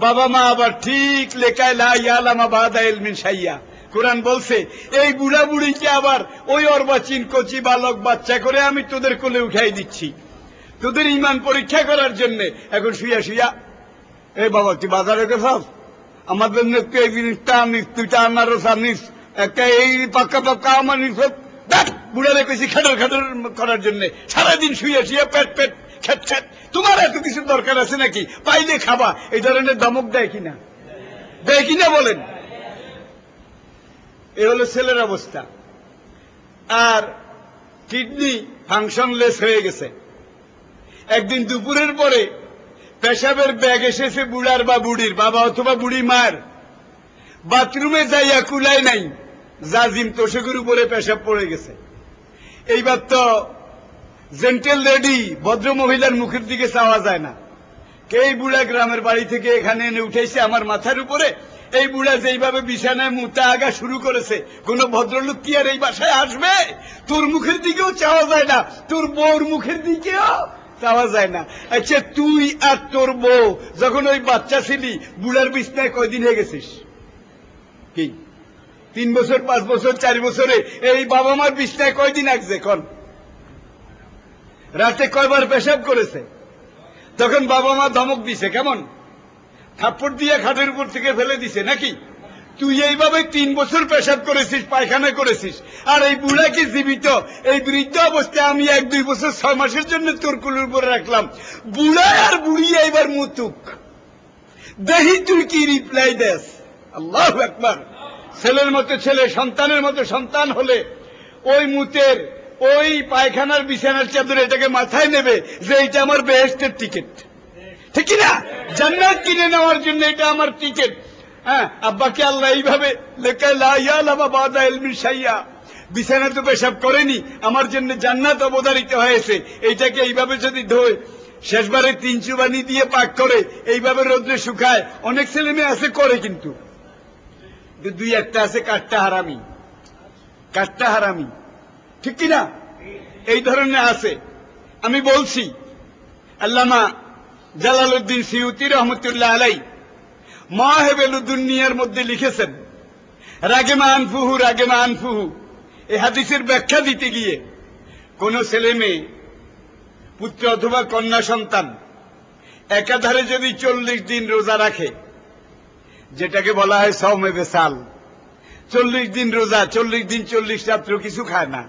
বাবা মা আবার ঠিক লেখায় লা ইয়ালামা বাদা ইলমিন শাইয়া। কোরআন বলছে এই বুড়া বুড়িকে আবার ওই অর্বাচীন কচি বালক বাচ্চা করে আমি তোদের কোলে উঠাই দিচ্ছি তোদের ঈমান পরীক্ষা করার জন্য। এখন শুয়া শুয়া এই বাবা তুই বাজারে গেছস, আমাদের জন্য একটু এই জিনিসটা আনিস, তুইটা আনারস আনিস, একটা এই পাক্কা পাক্কা আমার নিস। বুড়ারে কেছি খাটার খাটার করার জন্য সারাদিন শুয়ে শুয়ে পেট পেট খ্যাট খ্যাট। তোমার এত কিছু দরকার আছে নাকি? পাইলে খাবা, এই ধরনের ধমক দেয় কিনা? দেয় কিনা বলেন? এ হলো ছেলের অবস্থা। আর কিডনি ফাংশনলেস হয়ে গেছে। একদিন দুপুরের পরে পেশাবের ব্যাগ এসেছে বুড়ার বা বুড়ির, বাবা অথবা বুড়ি মার। বাথরুমে যাইয়া কুলাই নাই, জাজিম তোষকের উপরে পেশাব পড়ে গেছে। এইবার তো জেন্টেল লেডি, ভদ্র মহিলার মুখের দিকে চাওয়া যায় না। এই বুড়া গ্রামের বাড়ি থেকে এখানে এনে উঠেছে আমার মাথার উপরে। এই বুড়া যেইভাবে বিছানায় মুতা আগা শুরু করেছে, কোন ভদ্রলোক কি আর এই বাসায় আসবে? তোর মুখের দিকেও চাওয়া যায় না, তোর বউর মুখের দিকেও চাওয়া যায় না। আচ্ছা তুই আর তোর বউ যখন ওই বাচ্চা ছিলি, বুড়ার বিছনায় কয়দিন হয়ে গেছিস? কি 3 বছর 5 বছর 4 বছরে এই বাবা মার বিছনায় কয়দিন আসছে? কন রাতে কয়বার পেশাব করেছে? তখন বাবা মা ধমক দিছে কেমন? থাপ্পড় দিয়ে খাটের উপর থেকে ফেলে দিছে নাকি? তুই এইভাবে 3 বছর পেশাব করেছিস, পায়খানা করেছিস, আর এই বুড়াকে জীবিত এই বৃদ্ধ অবস্থায় আমি 1-2 বছর 6 মাসের জন্য তোর কুলের উপরে রাখলাম। বুড়া আর বুড়ি এইবার মুতুক, দেখি তুই কি রিপ্লাই দেস। আল্লাহু আকবার। ছেলের মতো ছেলে, সন্তানের মতো সন্তান হলে ওই মুতের ওই পায়খানার বিছানার চাদর এটাকে মাথায় নেবে যে এটা আমার বেহেশতের টিকিট, ঠিক না? জান্নাত কিনে নেওয়ার জন্য এটা আমার টিকিট। হ্যাঁ, আব্বাকে আল্লাহ এইভাবে লেখায় লা ইয়ালামা বাদা ইলমিন শাইয়া, বিছানা তো পেশাব করেনি, আমার জন্য জান্নাত অবধারিত হয়েছে। এইটাকে এইভাবে যদি ধোয়, শেষবারে 3 চুবানি দিয়ে পাক করে এইভাবে রোদ্রে শুকায়। অনেক ছেলে মেয়ে আছে করে, কিন্তু 2-1টা আছে কাঠটা হারামি, কাঠটা হারামি, ঠিক কিনা? এই ধরনের আছে। আমি বলছি আল্লামা জালালউদ্দিন সিউতি রহমতুল্লাহ আলাই মাওয়াহিবুদ্দুনিয়ার মধ্যে লিখেছেন, রাগেমা আনফুহু রাগেমা আনফুহু, এই হাদিসের ব্যাখ্যা দিতে গিয়ে কোন ছেলে মেয়ে, পুত্র অথবা কন্যা সন্তান একাধারে যদি 40 দিন রোজা রাখে, যেটাকে বলা হয় সওমে বেসাল, 40 দিন রোজা, 40 দিন 40 রাত্র কিছু খায় না,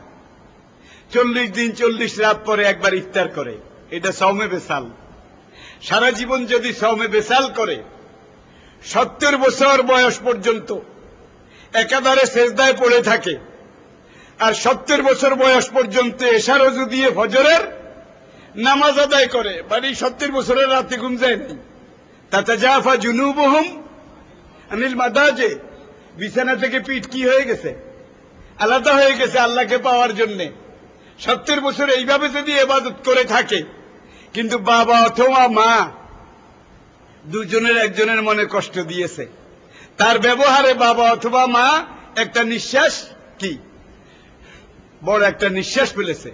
40 দিন 40 রাত পরে একবার ইফতার করে, এটা সওমে বেসাল। সারা জীবন যদি সওমে বেসাল করে, 70 বছর বয়স পর্যন্ত একাধারে সেজদায় পড়ে থাকে, আর 70 বছর বয়স পর্যন্ত এশার ওযু দিয়ে ফজরের নামাজ আদায় করে, মানে 70 বছরের রাতে ঘুম যায় নাই। তাতাজাফা জুনুবুহুম আনিল মাদাজে, বিছানা থেকে পিঠ কি হয়ে গেছে, আলাদা হয়ে গেছে আল্লাহকে পাওয়ার জন্য। 70 বছর এইভাবে যদি ইবাদত করে থাকে, কিন্তু বাবা অথবা মা দুজনের একজনের মনে কষ্ট দিয়েছে, তার ব্যবহারে বাবা অথবা মা একটা নিঃশ্বাস কি বড় একটা নিঃশ্বাস ফেলেছে।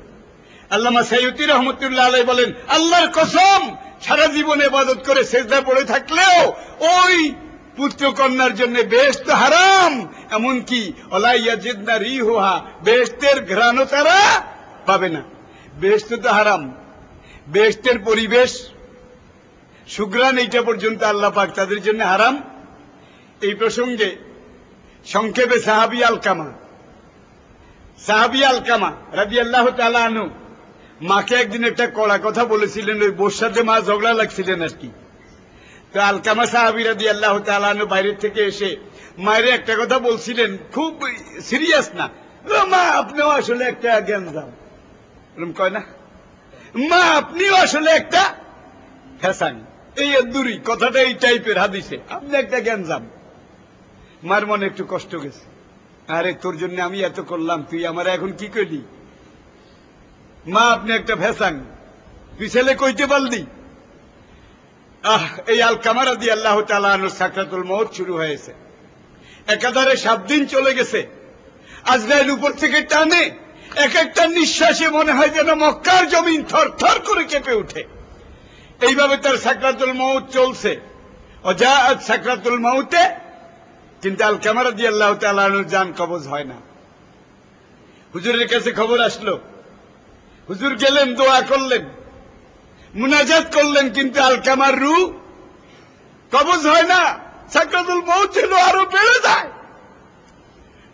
আল্লামা সাইয়্যিদী রহমতুল্লাহ আলাইহি বলেন, আল্লাহর কসম সারা জীবন ইবাদত করে সিজদা পড়ে থাকলেও ওই পুত্র কন্যার জন্য বেহেশত হারাম, এমনকি ওয়ালা ইয়াজিদনা রিহুহা, বেহেশতের ঘ্রাণও তারা পাবে না। বেহেশত তো হারাম, বেহেশতের পরিবেশ সুঘ্রাণ এইটা পর্যন্ত আল্লাহ পাক তাদের জন্য হারাম। এই প্রসঙ্গে সংক্ষেপে সাহাবী আলকামা রাদিয়াল্লাহু তাআলা আনহু মাকে একদিন একটা কড়া কথা বলেছিলেন, ওই বোর সাথে মা ঝগড়া লাগছিলেন আর কি। তো আলকামা সাহাবী রাদিয়াল্লাহু তাআলা আনহু বাইরে থেকে এসে মায়ের একটা কথা বলছিলেন, খুব সিরিয়াস না, মা আপনিও আসলে একটা জ্ঞান দাও, এরকম কয় না, মা আপনিও আসলে একটা ফ্যাসান, এই দূরি কথাটা এই টাইপের হাদিসে, আপনি একটা জ্ঞান যান। মার মনে একটু কষ্ট গেছে, আরে তোর জন্য আমি এত করলাম, তুই আমার এখন কি করলি, মা আপনি একটা ফ্যাসান, তুই ছেলে কইতে পারলি। এই আলকামা রাদিয়াল্লাহু তাআলা আনহু সাকরাতুল মউত শুরু হয়েছে, একাধারে 7 দিন চলে গেছে। আজরাইল উপর থেকে টানে, এক একটা নিঃশ্বাসে মনে হয় যেন মক্কার জমিন থরথর করে কেঁপে ওঠে। এইভাবে তার সাকরাতুল মউত চলছে। ওয়াজাআত সাকরাতুল মউতে, কিন্তু আলকামা রাদিয়াল্লাহু তাআলা আনহুর জান কবজ হয় না। হুজুরের কাছে খবর আসলো, হুজুর গেলেন, দোয়া করলেন, মুনাজাত করলেন, কিন্তু আলকামার রূহ কবজ হয় না, সাকরাতুল মউত যেন আরো বেড়ে যায়।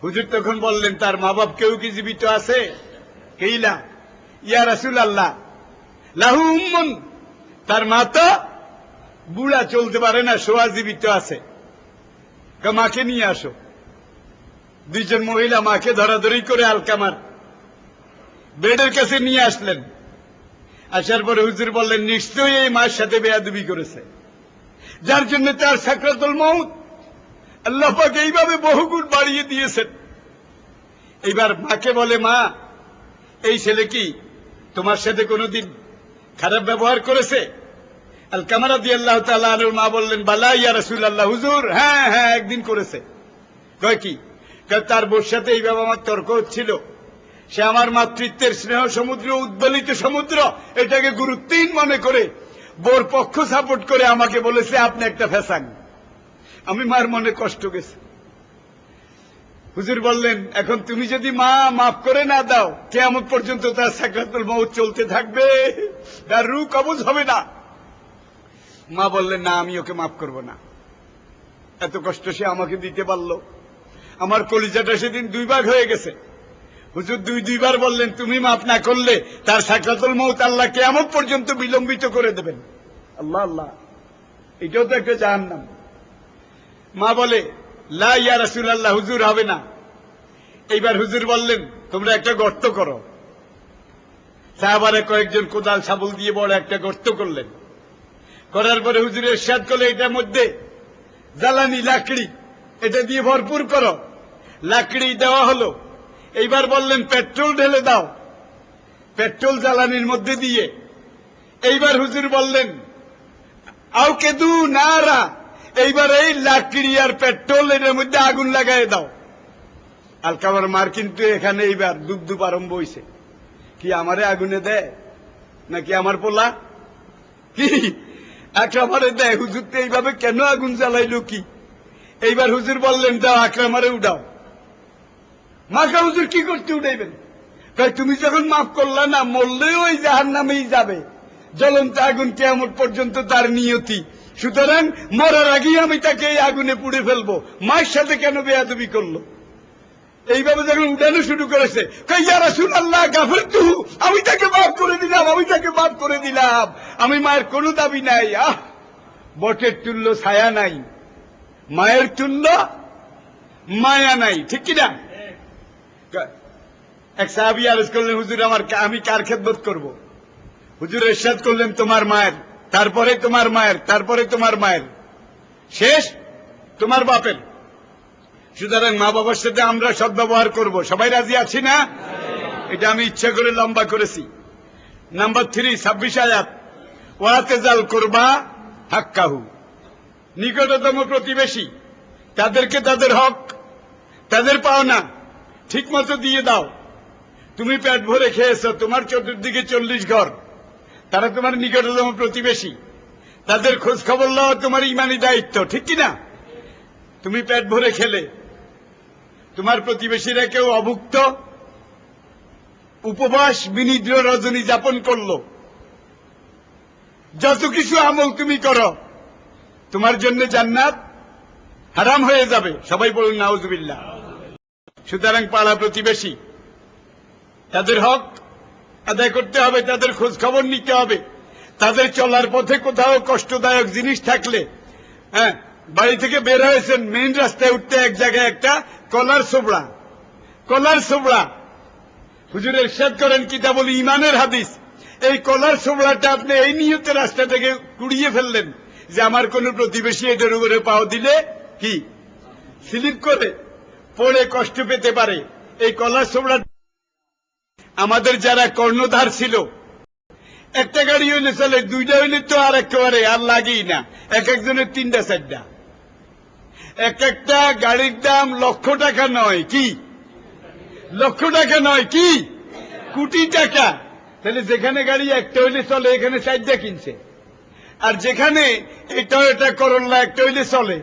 হুজুর তখন বললেন, তার মা বাপ কেউ কি জীবিত আছে? কেইলা ইয়া রাসূলুল্লাহ লাহু উম্মুন, তার মা তো বুড়া, চলতে পারে না, শোয়া জীবিত আছে। মাকে নিয়ে আসো। 2 জন মহিলা মাকে ধরাধরি করে আলকামার বেডের কাছে নিয়ে আসলেন। আসার পরে হুজুর বললেন, নিশ্চয়ই এই মার সাথে বেয়াদবি করেছে, যার জন্য তার সাকরাতুল মউত আল্লাহ পাক এইভাবে বহুগুণ বাড়িয়ে দিয়েছেন। এইবার মাকে বলে, মা এই ছেলে কি তোমার সাথে কোনোদিন খারাপ ব্যবহার করেছে? আলকামা রাদিয়াল্লাহু তাআলা আনহুর মা বললেন, বালা ইয়া রাসূলুল্লাহ, হুজুর হ্যাঁ হ্যাঁ একদিন করেছে। কয় কি? তার বোর সাথে এইভাবে আমার তর্ক হচ্ছিল, সে আমার মাতৃত্বের স্নেহ সমুদ্র, উদ্বেলিত সমুদ্র, এটাকে গুরুত্বহীন মনে করে বোর পক্ষ সাপোর্ট করে আমাকে বলেছে আপনি একটা ফ্যাসান। আমি মার মনে কষ্ট গেছে। হুজুর বললেন, এখন তুমি যদি মা মাফ করে না দাও, কিয়ামত পর্যন্ত তার সাকরাতুল মউত চলতে থাকবে, তার রূহ কবজ হবে না। মা বললেন, না আমি ওকে মাফ করব না, এত কষ্ট সে আমাকে দিতে পারলো, আমার কলিজাটা সেদিন 2 ভাগ হয়ে গেছে। হুজুর 2 বার বললেন, তুমি মাফ না করলে তার সাকরাতুল মউত আল্লাহ কিয়ামত পর্যন্ত বিলম্বিত করে দেবেন। আল্লাহ আল্লাহ, এটাও তো একটা জাহান্নাম। মা বলে, লা ইয়া রাসূলুল্লাহ, হুজুর হবে না। এইবার হুজুর বললেন, তোমরা একটা গর্ত করো। সাহাবারে কয়েকজন কোদাল শাবল দিয়ে বড় একটা গর্ত করলেন। করার পরে হুজুর ইরশাদ করলেন, এটার মধ্যে জ্বালানি লাকড়ি, এটা দিয়ে ভরপুর করো। লাকড়ি দেওয়া হলো। এইবার বললেন, পেট্রোল ঢেলে দাও। পেট্রোল জ্বালানির মধ্যে দিয়ে। এইবার হুজুর বললেন, আউকে দু নারা, এইবার এই লাকড়ি আর পেট্রোল এর মধ্যে আগুন লাগাই দাও। আলকামার মার কিন্তু এখানে এইবার দুপ আরম্ভ হইছে, কি আমারে আগুনে দেয় নাকি আমার পোলা, কি আকরামারে দেয়? হুজুর তো এইভাবে কেন আগুন জ্বালাইলো কি? এইবার হুজুর বললেন, দাও আকরামারে উঠাও। মাকে হুজুর কি করতে উঠাইবেন? তুমি যখন মাফ করলা না, মরলেও ওই জাহান্নামেই যাবে, জ্বলন্ত আগুন কিয়ামত পর্যন্ত তার নিয়তি, সুতরাং মরার আগেই আমি তাকে এই আগুনে পুড়ে ফেলবো। মায়ের সাথে কেন বেয়াদবি করলো? এইভাবে যখন উঠানো শুরু করেছে, ইয়া রাসূলুল্লাহ গাফারতু, আমি তাকে মাফ করে দিলাম, আমি তাকে মাফ করে দিলাম, আমি মায়ের কোনো দাবি নাই। বটের তুল্য ছায়া নাই, মায়ের তুল্য মায়া নাই, ঠিক কিনা? এক সাহাবী আরজ করলেন, হুজুর আমি কার খেদমত করব? হুজুর ইরশাদ করলেন, তোমার মায়ের, তারপরে তোমার মায়ের, তারপরে তোমার মায়ের, শেষ তোমার বাপের। সুতরাং মা বাবার সাথে আমরা সদ্ব্যবহার করব। সবাই রাজি আছি না? এটা আমি ইচ্ছা করে লম্বা করেছি। নাম্বার 3, 26 আয়াত, ওয়াতেজাল কুরবা হাক্কাহু, নিকটতম প্রতিবেশী তাদেরকে তাদের হক, তাদের পাওনা ঠিক মতো দিয়ে দাও। তুমি পেট ভরে খেয়েছো, তোমার চতুর্দিকে 40 ঘর, তারা তোমার নিকটতম প্রতিবেশী, তাদের খোঁজ খবর লওয়া তোমার ইমানি দায়িত্ব, ঠিক কিনা? তুমি পেট ভরে খেলে, তোমার প্রতিবেশীরা কেউ অভুক্ত উপবাস বিনিদ্র রজনী যাপন করলো, যত কিছু আমল তুমি করো তোমার জন্য জান্নাত হারাম হয়ে যাবে। সবাই বলুন নাউজুবিল্লাহ। সুতরাং পাড়া প্রতিবেশী তাদের হক আদায় করতে হবে, তাদের খোঁজ খবর নিতে হবে। তাদের চলার পথে কোথাও কষ্টদায়ক জিনিস থাকলে, বাড়ি থেকে বের হয়েছেন, মেইন রাস্তায় উঠতে এক জায়গায় একটা কলার সোবড়া, হুজুর ইরশাদ করেন কিতাবুল ঈমানের হাদিস, এই কলার সোবড়াটা আপনি এই নিয়তে রাস্তা থেকে কুড়িয়ে ফেললেন যে আমার কোন প্রতিবেশী এটার উপরে পাও দিলে কি স্লিপ করে পড়ে কষ্ট পেতে পারে। এই কলার সোবড়া আমাদের যারা কর্ণধার ছিল, একটা গাড়ি হইলে চলে, দুইটা হইলে তো আর একেবারে আর লাগেই না, এক একজনের 3টা 4টা। এক একটা গাড়ির দাম লক্ষ টাকা নয়, কি লক্ষ টাকা নয়, কি কোটি টাকা। তাহলে যেখানে গাড়ি একটা হইলে চলে, এখানে 4টা কিনছে। আর যেখানে এই টয়োটা করোলা একটা হইলে চলে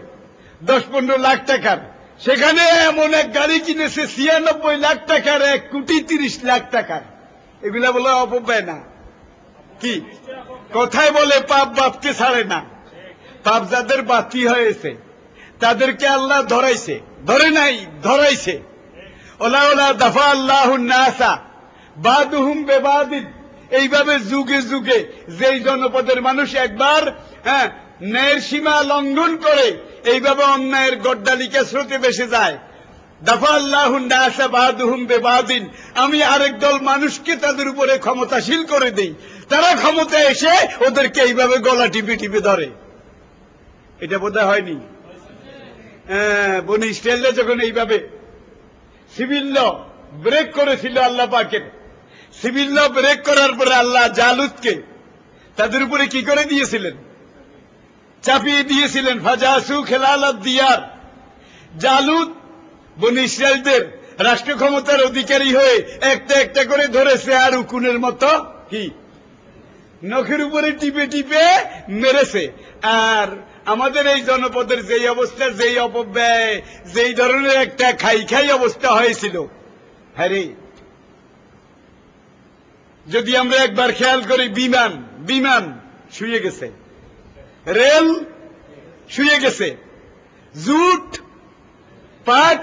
10-15 লাখ টাকার, সেখানে এমন এক গাড়ি কিনেছে 96 লাখ টাকার, 1,30,00,000 টাকার। এগুলা বলে অপব্যয় না? কি কথায় বলে পাপ বাপকে ছাড়ে না। পাপ যাদের বাতি হয়েছে তাদেরকে আল্লাহ ধরাইছে, ধরে নাই ধরাইছে। ওলা ওলা দফা আল্লাহুন নাসা বাদুহুম বেবাদিন, এইভাবে যুগে যুগে যেই জনপদের মানুষ একবার ন্যায়ের সীমা লঙ্ঘন করে, এইভাবে অন্যায়ের গড্ডালিকা স্রোতে ভেসে যায়। দফা আল্লাহুন নাসা বাদুহুম বেবাদিন, আমি আরেক দল মানুষকে তাদের উপরে ক্ষমতাশীল করে দেই, তারা ক্ষমতায় এসে ওদেরকে এইভাবে গলা টিপে টিপে ধরে। এটা বোধহয় হয়নি? বনি ইসরায়েলরা যখন এইভাবে সিভিল ল ব্রেক করেছিল আল্লাহ পাকের, সিভিল ল ব্রেক করার পরে আল্লাহ জালুতকে তাদের উপরে কি করে দিয়েছিলেন? চাপিয়ে দিয়েছিলেন। ফাজাসু খেলালাত দিয়ার, জালুত বনি ইসরায়েলদের রাষ্ট্র ক্ষমতার অধিকারী হয়ে একটা একটা করে ধরেছে, আর উকুনের মতো কি নখের উপরে টিপে টিপে মেরেছে। আর আমাদের এই জনপদের যেই অবস্থা, যেই অপব্যয়, যেই ধরনের একটা খাই অবস্থা হয়েছিল, হ্যাঁ রে, যদি আমরা একবার খেয়াল করি, বিমান শুয়ে গেছে, রেল শুয়ে গেছে, জুট পাট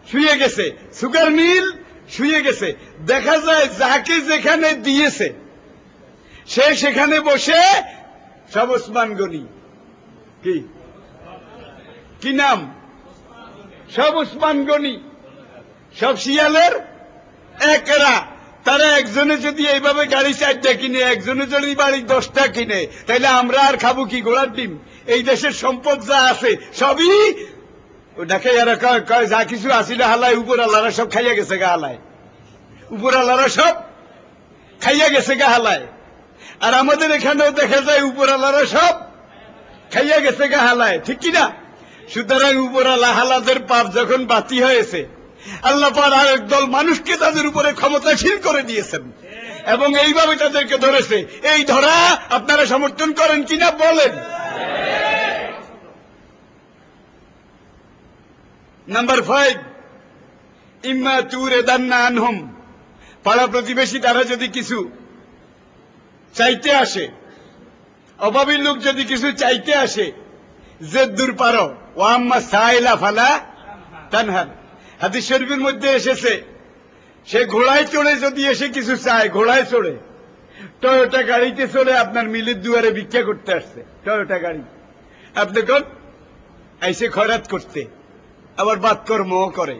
শুয়ে গেছে, সুগার মিল শুয়ে গেছে। দেখা যায় যাকে যেখানে দিয়েছে সে সেখানে বসে সব ওসমান গনি, কি নাম, সব ওসমান গনি, সব শিয়ালের একরা। তারা একজনে যদি এইভাবে গাড়ি 4টা কিনে, একজনে যদি বাড়ি 10টা কিনে, তাহলে আমরা আর খাবো কি ঘোড়ার ডিম? এই দেশের সম্পদ যা আছে সবই ওটাকে এরা কয় যা কিছু আসিল হালায়, উপর আল্লাহরা সব খাইয়া গেছে গা হালায়, উপর আল্লাহরা সব খাইয়া গেছে গা হালায়। আর আমাদের এখানেও দেখা যায় উপর আল্লাহরা সব খাইয়া গেছে গা হালায়, ঠিক কিনা? সুতরাং উপর আল্লাহ হালাদের পাপ যখন বাতি হয়েছে, আল্লাহ পাক আর একদল মানুষকে তাদের উপরে ক্ষমতাশীল করে দিয়েছেন এবং এইভাবে তাদেরকে ধরেছে। এই ধরা আপনারা সমর্থন করেন কিনা বলেন? নাম্বার 5, ইম্মা তুরিদান্না আনহুম, পাড়া প্রতিবেশী তারা যদি কিছু চাইতে আসে, অভাবী লোক যদি কিছু চাইতে আসে, জেদ্দুর পারো, ওয়া আম্মা সাইলা ফালা তানহার। হাদিস শরীফের মধ্যে এসেছে, সে ঘোড়ায় চড়ে যদি এসে কিছু চায়, ঘোড়ায় চড়ে, টয়োটা গাড়িতে চড়ে আপনার মিলের দুয়ারে ভিক্ষা করতে আসছে, টয়োটা গাড়ি, আপনি কোন আইসে খয়রাত করতে, আবার বাতকর্ম করে,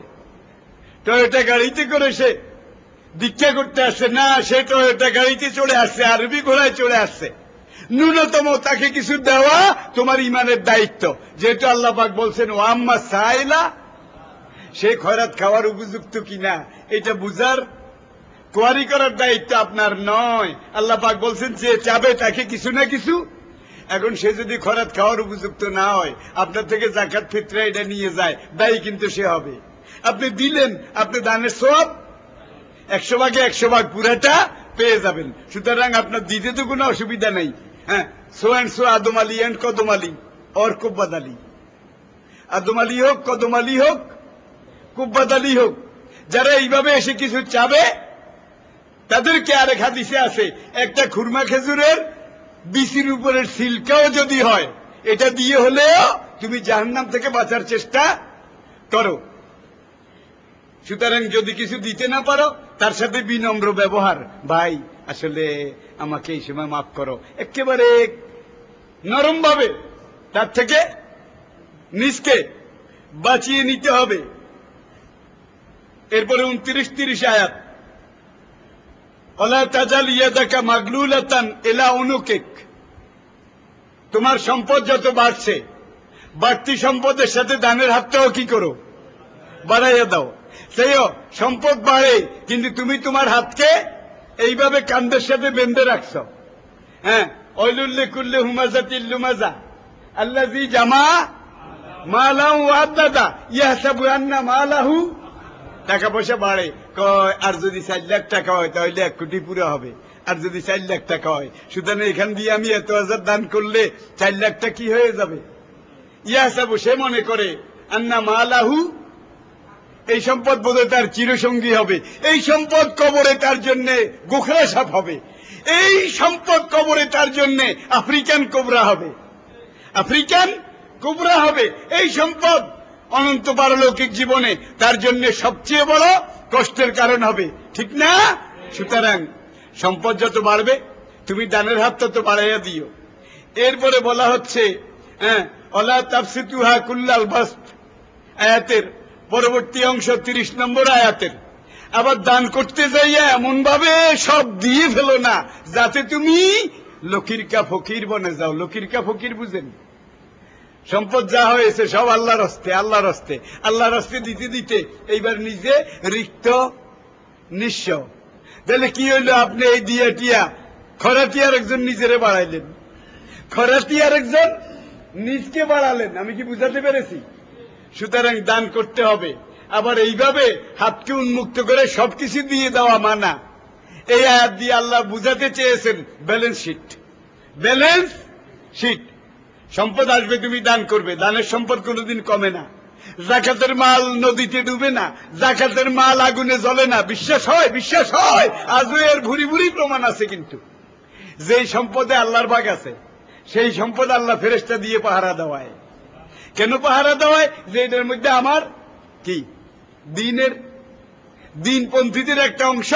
টয়োটা গাড়িতে করে সে ভিক্ষা করতে আসছে না, সে টয়োটা গাড়িতে চলে আসছে, আরবি ঘোড়ায় চলে আসছে। ন্যূনতম তাকে কিছু দেওয়া তোমার ইমানের দায়িত্ব, যেহেতু আল্লাহ পাক বলছেন ও আম্মা সাইলা, সে খয়রাত খাওয়ার উপযুক্ত কিনা এটা বুঝার কোয়ারি করার দায়িত্ব আপনার নয়। আল্লাহ পাক বলছেন যে চাবে তাকে কিছু না কিছু। এখন সে যদি খয়রাত খাওয়ার উপযুক্ত না হয়, আপনার থেকে যাকাত ফিতরা এটা নিয়ে যায়, দায়ী কিন্তু সে হবে। আপনি দিলেন, আপনি দানের সওয়াব 100 ভাগে 100 ভাগ পুরাটা পেয়ে যাবেন। সুতরাং আপনার দিতে তো কোনো অসুবিধা নেই। হ্যাঁ, so and so Adam Ali and কদম আলী और কুব্বাদ আলী, আদম আলী হোক, কদম আলী হোক, কুব্বাদ আলী হোক, যারা এইভাবে এসে কিছু চাবে তাদেরকে আরেক হাদিসে আছে, একটা খুরমা খেজুরের বিচির উপরের সিলকাও যদি হয়, এটা দিয়ে হলেও তুমি জাহান্নাম থেকে বাঁচার চেষ্টা করো। সুতরাং যদি কিছু দিতে না পারো, তার সাথে বিনম্র ব্যবহার, ভাই আসলে আমাকে এই সময় মাফ করো, একেবারে নরম ভাবে তার থেকে নিজকে বাঁচিয়ে নিতে হবে। এরপরে 29-30 আয়াত, ওয়ালা তাজাল ইয়াদাকা মাগলুলাতান ইলা উনুকিক, তোমার সম্পদ যত বাড়ছে, বাড়তি সম্পদের সাথে দানের হাতটাও কি করো, বাড়াইয়া দাও। সেইও সম্পদ বাড়ে, কিন্তু তুমি তোমার হাতকে এইভাবে কান্দের সাথে বেঁধে রাখছো। হ্যাঁ, ওয়াইলুল লিকুল্লি হুমাযাতিল লুমাযা আল্লাযী জামা মালাহু ওয়া আদ্দাদা ইয়াহসাবু আন্না মালাহু, টাকা পয়সা বাড়ে, কয় আর যদি 4 লাখ টাকা হয় তাহলে 1 কোটি পুরো হবে, আর যদি 4 লাখ টাকা হয়, সুতরাং এখান দিয়ে আমি এত হাজার দান করলে 4 লাখটা কি হয়ে যাবে। ইয়াহসাবু, সে মনে করে, আন্না মালাহু, এই সম্পদ বোধহয় তার চিরসঙ্গী হবে, এই সম্পদ কবরে তার জন্য গোখরা সাপ হবে, এই সম্পদ কবরে তার জন্য আফ্রিকান কোবরা হবে, আফ্রিকান কোবরা হবে, এই সম্পদ অনন্ত পারলৌকিক জীবনে তার জন্য সবচেয়ে বড় কষ্টের কারণ হবে, ঠিক না? সুতরাং সম্পদ যত বাড়বে তুমি দানের হাত তত বাড়াইয়া দিও। এরপরে বলা হচ্ছে, হ্যাঁ, ওয়ালা তাফসিতুহা কুল্লাল বাসত, আয়াতের পরবর্তী অংশ 30 নম্বর আয়াতের। আবার দান করতে যাইয়া এমন ভাবে সব দিয়ে ফেলো না যাতে তুমি লকিরকা ফকির বনে যাও। লকিরকা ফকির বুঝেন? সম্পদ যা হয়েছে সব আল্লাহর হস্তে, আল্লাহর হস্তে, আল্লাহর হস্তে দিতে দিতে এইবার নিজে রিক্ত নিঃস্ব। তাহলে কি হইল, আপনি এই দিয়া টিয়া খরাটি আর একজন নিজেরে বাড়াইলেন, খরাটি আর একজন নিজকে বাড়ালেন। আমি কি বুঝাতে পেরেছি? সুতরাং দান করতে হবে, আবার এইভাবে হাতকে উন্মুক্ত করে সবকিছু দিয়ে দেওয়া মানা। এই আয়াত দিয়ে আল্লাহ বুঝাতে চেয়েছেন ব্যালেন্স শিট, ব্যালেন্স শিট। সম্পদ আসবে, তুমি দান করবে, দানের সম্পদ কোনোদিন কমে না। জাকাতের মাল নদীতে ডুবে না, জাকাতের মাল আগুনে জ্বলে না। বিশ্বাস হয়? বিশ্বাস হয়। আজও এর ভুরি ভুরি প্রমাণ আছে। কিন্তু যেই সম্পদে আল্লাহর ভাগ আছে, সেই সম্পদ আল্লাহ ফেরেশতা দিয়ে পাহারা দেওয়ায়। কেন পাহারা দেওয়ায়? যে এটার মধ্যে আমার কি দিনের, দিনপন্থীদের একটা অংশ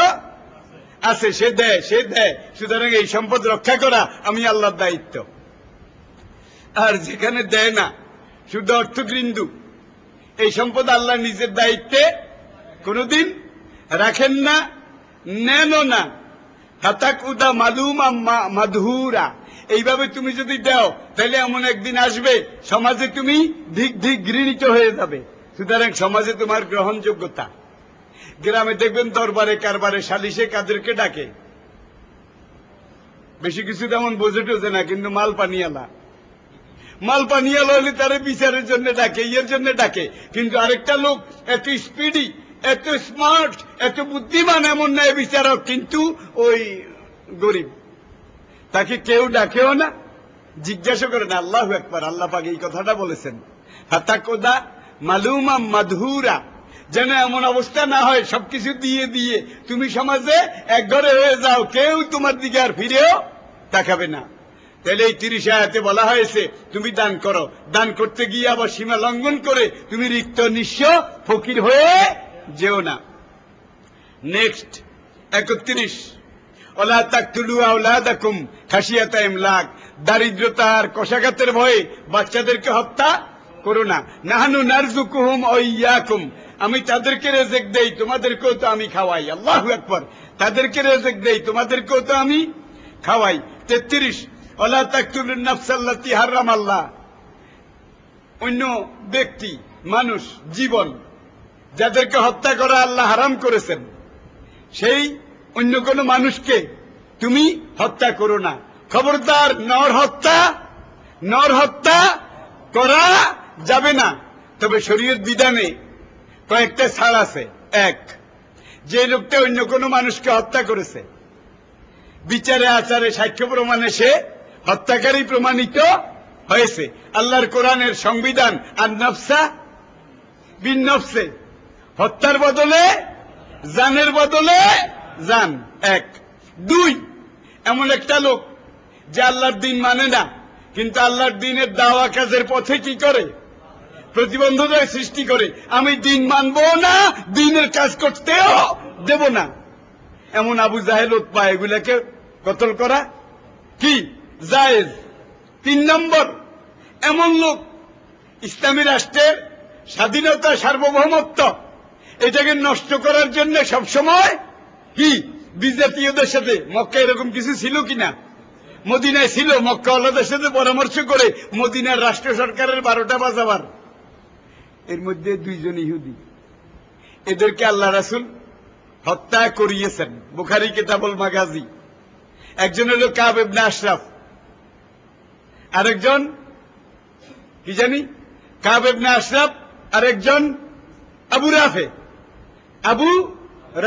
আছে, সে দেয়, সে দেয়। সুতরাং এই সম্পদ রক্ষা করা আমি আল্লাহর দায়িত্ব। আর যেখানে দেয় না, শুধু অর্থকৃন্দু, এই সম্পদ আল্লাহ নিজের দায়িত্বে কোনদিন রাখেন না, নেনও না। হাতাক উদা মালুমা মাদহুরা, এইভাবে তুমি যদি দাও তাহলে এমন একদিন আসবে সমাজে তুমি ধিক ধিক ঘৃণিত হয়ে যাবে। সুতরাং সমাজে তোমার গ্রহণযোগ্যতা, গ্রামে দেখবেন দরবারে কারবারে সালিশে কাদেরকে ডাকে, বেশি কিছু তেমন বোঝে টোঝে না, কিন্তু মাল পানিয়ালা, মাল পানিয়ালা হলে তারা বিচারের জন্য ডাকে, ইয়ের জন্য ডাকে। কিন্তু আরেকটা লোক এত স্পিডি, এত স্মার্ট, এত বুদ্ধিমান, এমন ন্যায় বিচারক, কিন্তু ওই গরিব, তাকে কেউ ডাকেও না, জিজ্ঞাসা করে না। আল্লাহু আকবার, আল্লাহ পাক এই কথাটা বলেছেন, হাতাকোদা মালুমা মাদহুরা, যেন এমন অবস্থা না হয় সবকিছু দিয়ে দিয়ে তুমি সমাজে একঘরে হয়ে যাও, কেউ তোমার দিকে আর ফিরেও তাকাবে না। তাহলে এই 30 আয়াতে বলা হয়েছে তুমি দান করো, দান করতে গিয়ে আবার সীমা লঙ্ঘন করে তুমি রিক্ত নিঃস্ব ফকির হয়ে যেও না। নেক্সট 31, ওয়ালা তাকতুলু আওলাদাকুম খাশিয়াতা ইমলাক, দারিদ্রতার কষাঘাতের ভয়ে বাচ্চাদেরকে হত্যা করো না। নাহনু নারযুকুহুম ওয়া ইয়াকুম, আমি তাদেরকে রেজেক দেই, তোমাদেরকেও তো আমি খাওয়াই। আল্লাহু আকবার। তাদেরকে রেজেক দেই, তোমাদেরকেও তো আমি খাওয়াই। 33 ওয়ালা তাকতুলুন নাফসাল্লাতী হারামাল্লাহ। অন্য ব্যক্তি, মানুষ, জীবন যাদেরকে হত্যা করা আল্লাহ হারাম করেছেন, সেই অন্য কোন মানুষকে তুমি হত্যা করো না। খবরদার, নর হত্যা করা যাবে না। তবে শরীয়ত বিধানে কয়েকটা ছাড় আছে। এক, যে লোকটা অন্য কোন মানুষকে হত্যা করেছে, বিচারে আচারে সাক্ষ্য প্রমাণে সে হত্যাকারী প্রমাণিত হয়েছে। আল্লাহর কোরআনের সংবিধান, আর নফসা বিন নফসে, হত্যার বদলে জানের বদলে জান। এক। দুই, এমন একটা লোক যে আল্লাহর দিন মানে না, কিন্তু আল্লাহর দিনের দাওয়া কাজের পথে কি করে? প্রতিবন্ধকতা সৃষ্টি করে। আমি দিন মানবো না, দিনের কাজ করতেও দেব না। এমন আবু জাহেল, উতবা, এগুলাকে কতল করা কি জায়েজ। 3 নম্বর, এমন লোক ইসলামী রাষ্ট্রের স্বাধীনতা, সার্বভৌমত্ব, এটাকে নষ্ট করার জন্য সবসময় কি বিজাতীয়দের সাথে, মক্কা এরকম কিছু ছিল কিনা? মদিনায় ছিল। মক্কা ওয়ালাদের সাথে পরামর্শ করে মদিনার রাষ্ট্র সরকারের 12টা বাজাবার, এর মধ্যে 2 জন ইহুদি। এদেরকে আল্লাহ রাসূল হত্যা করিয়েছেন। বুখারী কিতাবুল মাগাজি। একজন হল কাব ইবনে আশরাফ, আরেকজন কি জানি, কাব ইবনে আশরাফ, আরেকজন আবু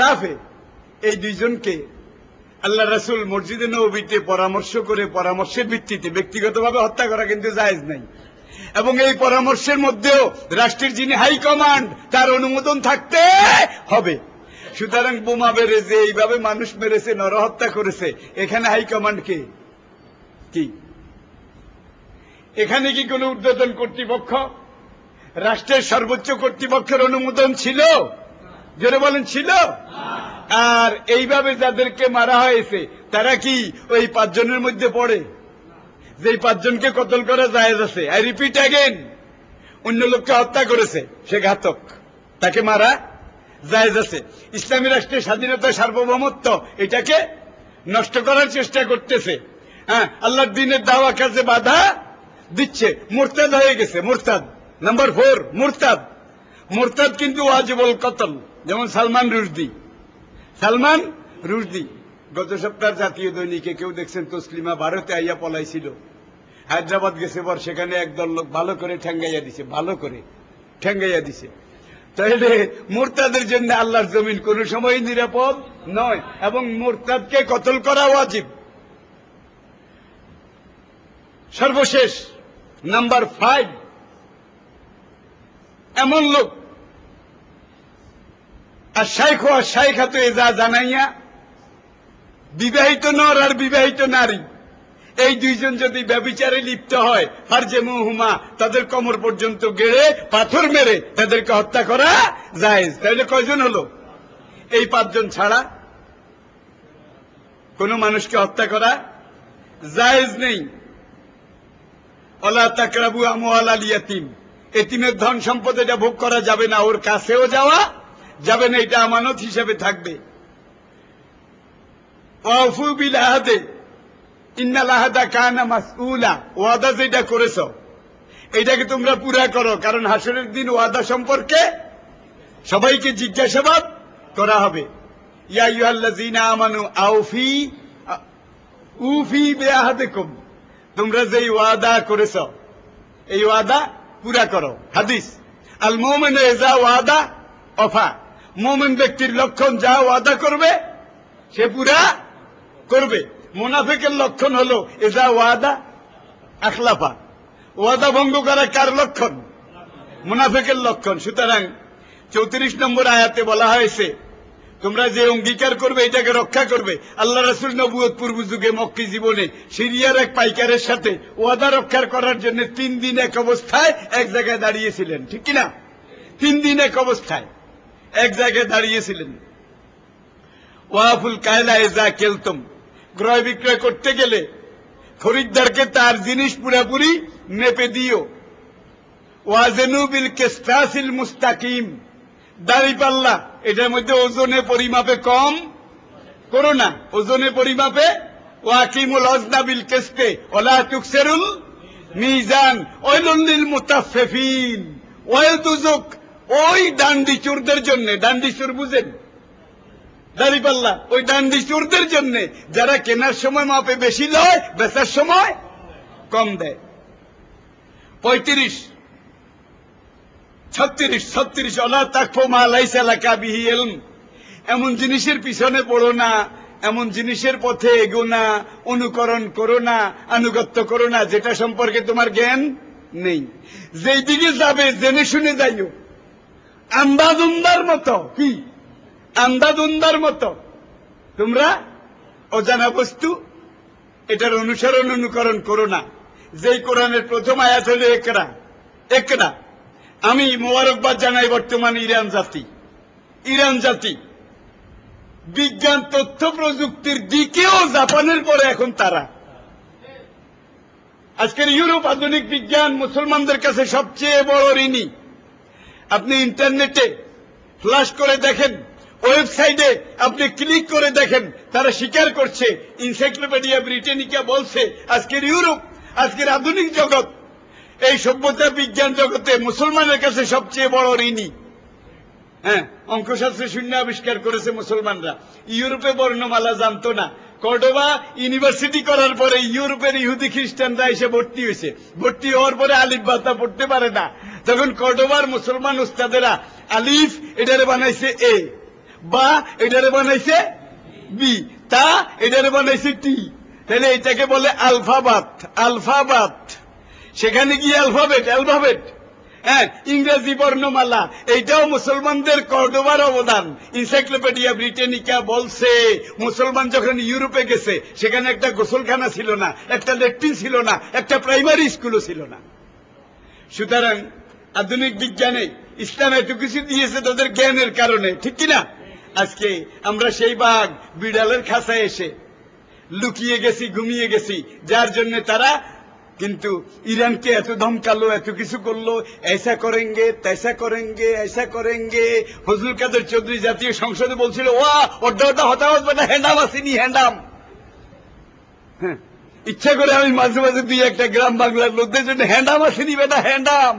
রাফে। এই 2 জনকে আল্লাহ রাসূল মসজিদে নববীতে পরামর্শ করে, পরামর্শের ভিত্তিতে, ব্যক্তিগতভাবে হত্যা করা কিন্তু জায়েজ নাই। এবং এই পরামর্শের মধ্যেও রাষ্ট্রের যিনি হাই কমান্ড, তার অনুমোদন থাকতে হবে। সুতরাং বোমা বেড়েছে, এইভাবে মানুষ মেরেছে, নরহত্যা করেছে, এখানে হাই কমান্ড কে? কি এখানে কি কোন ঊর্ধ্বতন কর্তৃপক্ষ, রাষ্ট্রের সর্বোচ্চ কর্তৃপক্ষের অনুমোদন ছিল? জোরে বলেন, ছিল? আর এইভাবে যাদেরকে মারা হয়েছে, তারা কি ওই 5 জনের মধ্যে পড়ে? যে 5 জনকে কতল করা জায়েজ আছে। আই রিপিট অ্যাগেন, অন্য লোককে হত্যা করেছে, সে ঘাতক, তাকে মারা জায়েজ আছে। ইসলামী রাষ্ট্রের স্বাধীনতা, সার্বভৌমত্ব, এটাকে নষ্ট করার চেষ্টা করতেছে। হ্যাঁ, আল্লাহর দ্বীনের দাওয়া কাজে বাধা দিচ্ছে। মুরতাদ হয়ে গেছে। মুরতাদ নাম্বার 4, মুরতাদ কিন্তু ওয়াজিবুল কতল। যেমন সালমান রুশদি গত সপ্তাহ জাতীয় দৈনিকে কেউ দেখছেন, তসলিমা ভারতে আইয়া পলাইছিল, হায়দ্রাবাদ গেছে পর, সেখানে একদল লোক ভালো করে ঠেঙ্গাইয়া দিছে। তাহলে মুরতাদের জন্য আল্লাহর জমিন কোন সময় নিরাপদ নয়, এবং মুরতাদকে কতল করা ওয়াজিব। সর্বশেষ নাম্বার 5, এমন লোক আর শাইখ আর শাইখাতু ইযা জানাইয়া, বিবাহিত নর আর বিবাহিত নারী, এই 2 জন যদি ব্যভিচারে লিপ্ত হয়, ফারজেমুহুমা, তাদের কোমর পর্যন্ত গেড়ে পাথর মেরে তাদেরকে হত্যা করা জায়েজ। তাহলে কয়জন হলো? এই 5 জন ছাড়া কোন মানুষকে হত্যা করা জায়েজ নেই। ওয়ালা তাকরাবু আমওয়ালাল ইয়াতীম, এতিমের ধন সম্পদ এটা ভোগ করা যাবে না, ওর কাছেও যাওয়া যাবে না, এটা আমানত হিসেবে থাকবে। ওয়াফু বিল আহদে ইন্নাল আহদা কানা মাসউলা, ওয়াদা যেটা করেছো এটাকে তোমরা পুরা করো, কারণ হাসরের দিন ওয়াদা সম্পর্কে সবাইকে জিজ্ঞাসাবাদ করা হবে। ইয়া আইয়ুহাল্লাযীনা আমানু উফি বিআহদিকুম, তোমরা যেই ওয়াদা করেছো এই ওয়াদা পুরা করো। হাদিস, আল মুমিনু ইযা ওয়াদা ওফা, মুমিন ব্যক্তির লক্ষণ যা ওয়াদা করবে সে পুরা করবে। মুনাফিকের লক্ষণ হলো ইযা ওয়াদা আখলাফা, ওয়াদা ভঙ্গ করা কার লক্ষণ? মুনাফিকের লক্ষণ। সুতরাং 34 নম্বর আয়াতে বলা হয়েছে, তোমরা যে অঙ্গীকার করবে এটাকে রক্ষা করবে। আল্লাহ রাসূল নবুয়ত পূর্ব যুগে মক্কি জীবনে সিরিয়ার এক পাইকারের সাথে ওয়াদা রক্ষা করার জন্য 3 দিন এক অবস্থায় এক জায়গায় দাঁড়িয়েছিলেন, ঠিক কিনা? 3 দিন এক অবস্থায় এক জায়গায় দাঁড়িয়েছিলেন। ওয়াফুল কায়লা ইযা কেলতুম, ক্রয় বিক্রয় করতে গেলে খরিদ্দারকে তার জিনিস পুরাপুরি মেপে দিও। ওয়াজনু বিল কিসতাসিল মুস্তাকিম, দাড়িপাল্লা এটার মধ্যে ওজনে পরিমাপে কম করো না, ওজনে পরিমাপে ওয়াকিমুল ওজনা বিল কিসতে ওয়ালা তুকসিরুল মিজান ওয়াইলুল লিল মুতাফফিফিন ওয়াইল দুযুক ওই ডান্ডি চোরদের জন্য, ডান্ডি চোর বুঝেন দাড়িপাল্লা, ওই ডান্ডি চোরদের জন্য যারা কেনার সময় মাপে বেশি লয়, বেচার সময় কম দেয়। 35 36 36 ওয়ালা তাকফু মা লাইসা লাকা বিহি ইলম, এমন জিনিসের পিছনে পড়ো না, এমন জিনিসের পথে এগো না, অনুকরণ করো না, আনুগত্য করো না যেটা সম্পর্কে তোমার জ্ঞান নেই। যেই দিকে যাবে জেনে শুনে যাইও, আন্দাজুন্দার মতো, কি আন্দাজুন্দার মতো তোমরা অজানা বস্তু এটার অনুসরণ অনুকরণ করো না। যেই কোরআনের প্রথম আয়াত হলো একরা একরা। আমি মোবারকবাদ জানাই বর্তমান ইরান জাতি বিজ্ঞান তথ্য প্রযুক্তির দিকেও জাপানের পরে এখন তারা। আজকের ইউরোপ আধুনিক বিজ্ঞান মুসলমানদের কাছে সবচেয়ে বড় ঋণী। আপনি ইন্টারনেটে ফ্লাশ করে দেখেন, ওয়েবসাইটে আপনি ক্লিক করে দেখেন, তারা স্বীকার করছে, এনসাইক্লোপিডিয়া ব্রিটানিকা বলছে আজকের ইউরোপ, আজকের আধুনিক জগৎ, এই সভ্যতা বিজ্ঞান জগতে মুসলমানের কাছে সবচেয়ে বড় ঋণী। হ্যাঁ, অঙ্কশাস্ত্রে শূন্য আবিষ্কার করেছে মুসলমানরা। ইউরোপে বর্ণমালা জানতো না। কর্ডোবা ইউনিভার্সিটি করার পরে ইউরোপের ইহুদি খ্রিস্টানরা এসে ভর্তি হয়েছে। ভর্তি হওয়ার পরে আলিফ বাতা পড়তে পারে না। তখন কর্ডোবার মুসলমান উস্তাদেরা আলিফ এটারে বানাইছে এ, বা এটারে বানাইছে বি, তা এটারে বানাইছে টি, তাহলে এটাকে বলে আলফাবাত। আলফাবাত সেখানে গিয়ে অ্যালফাবেট। হ্যাঁ, ইংরেজি বর্ণমালা, এইটাও মুসলমানদের কর্ডোবার অবদান। এনসাইক্লোপিডিয়া ব্রিটানিকা বলছে মুসলমান যখন ইউরোপে গেছে সেখানে একটা গোসলখানা ছিল না, একটা ল্যাট্রিন ছিল না, একটা প্রাইমারি স্কুলও ছিল না। সুতরাং আধুনিক বিজ্ঞানে ইসলাম এত কিছু দিয়েছে তাদের জ্ঞানের কারণে, ঠিক কিনা? আজকে আমরা সেই বাঘ বিড়ালের খাঁচায় এসে লুকিয়ে গেছি, ঘুমিয়ে গেছি, যার জন্য তারা কিন্তু ইরানকে এত ধমকালো, এত কিছু করলো, ऐसा করেঙ্গে তৈসা করেঙ্গে, ऐसा করেঙ্গে। ফজলুল কাদের চৌধুরী জাতীয় সংসদে বলছিল, ওটা হতাহত বেটা হ্যান্ডাম আসেনি, হ্যান্ডাম। হ্যাঁ, ইচ্ছা করে আমি মাঝে মাঝে দুই একটা গ্রাম বাংলার লোকদের জন্য হ্যান্ডাম আসেনি বেটা, হ্যান্ডাম।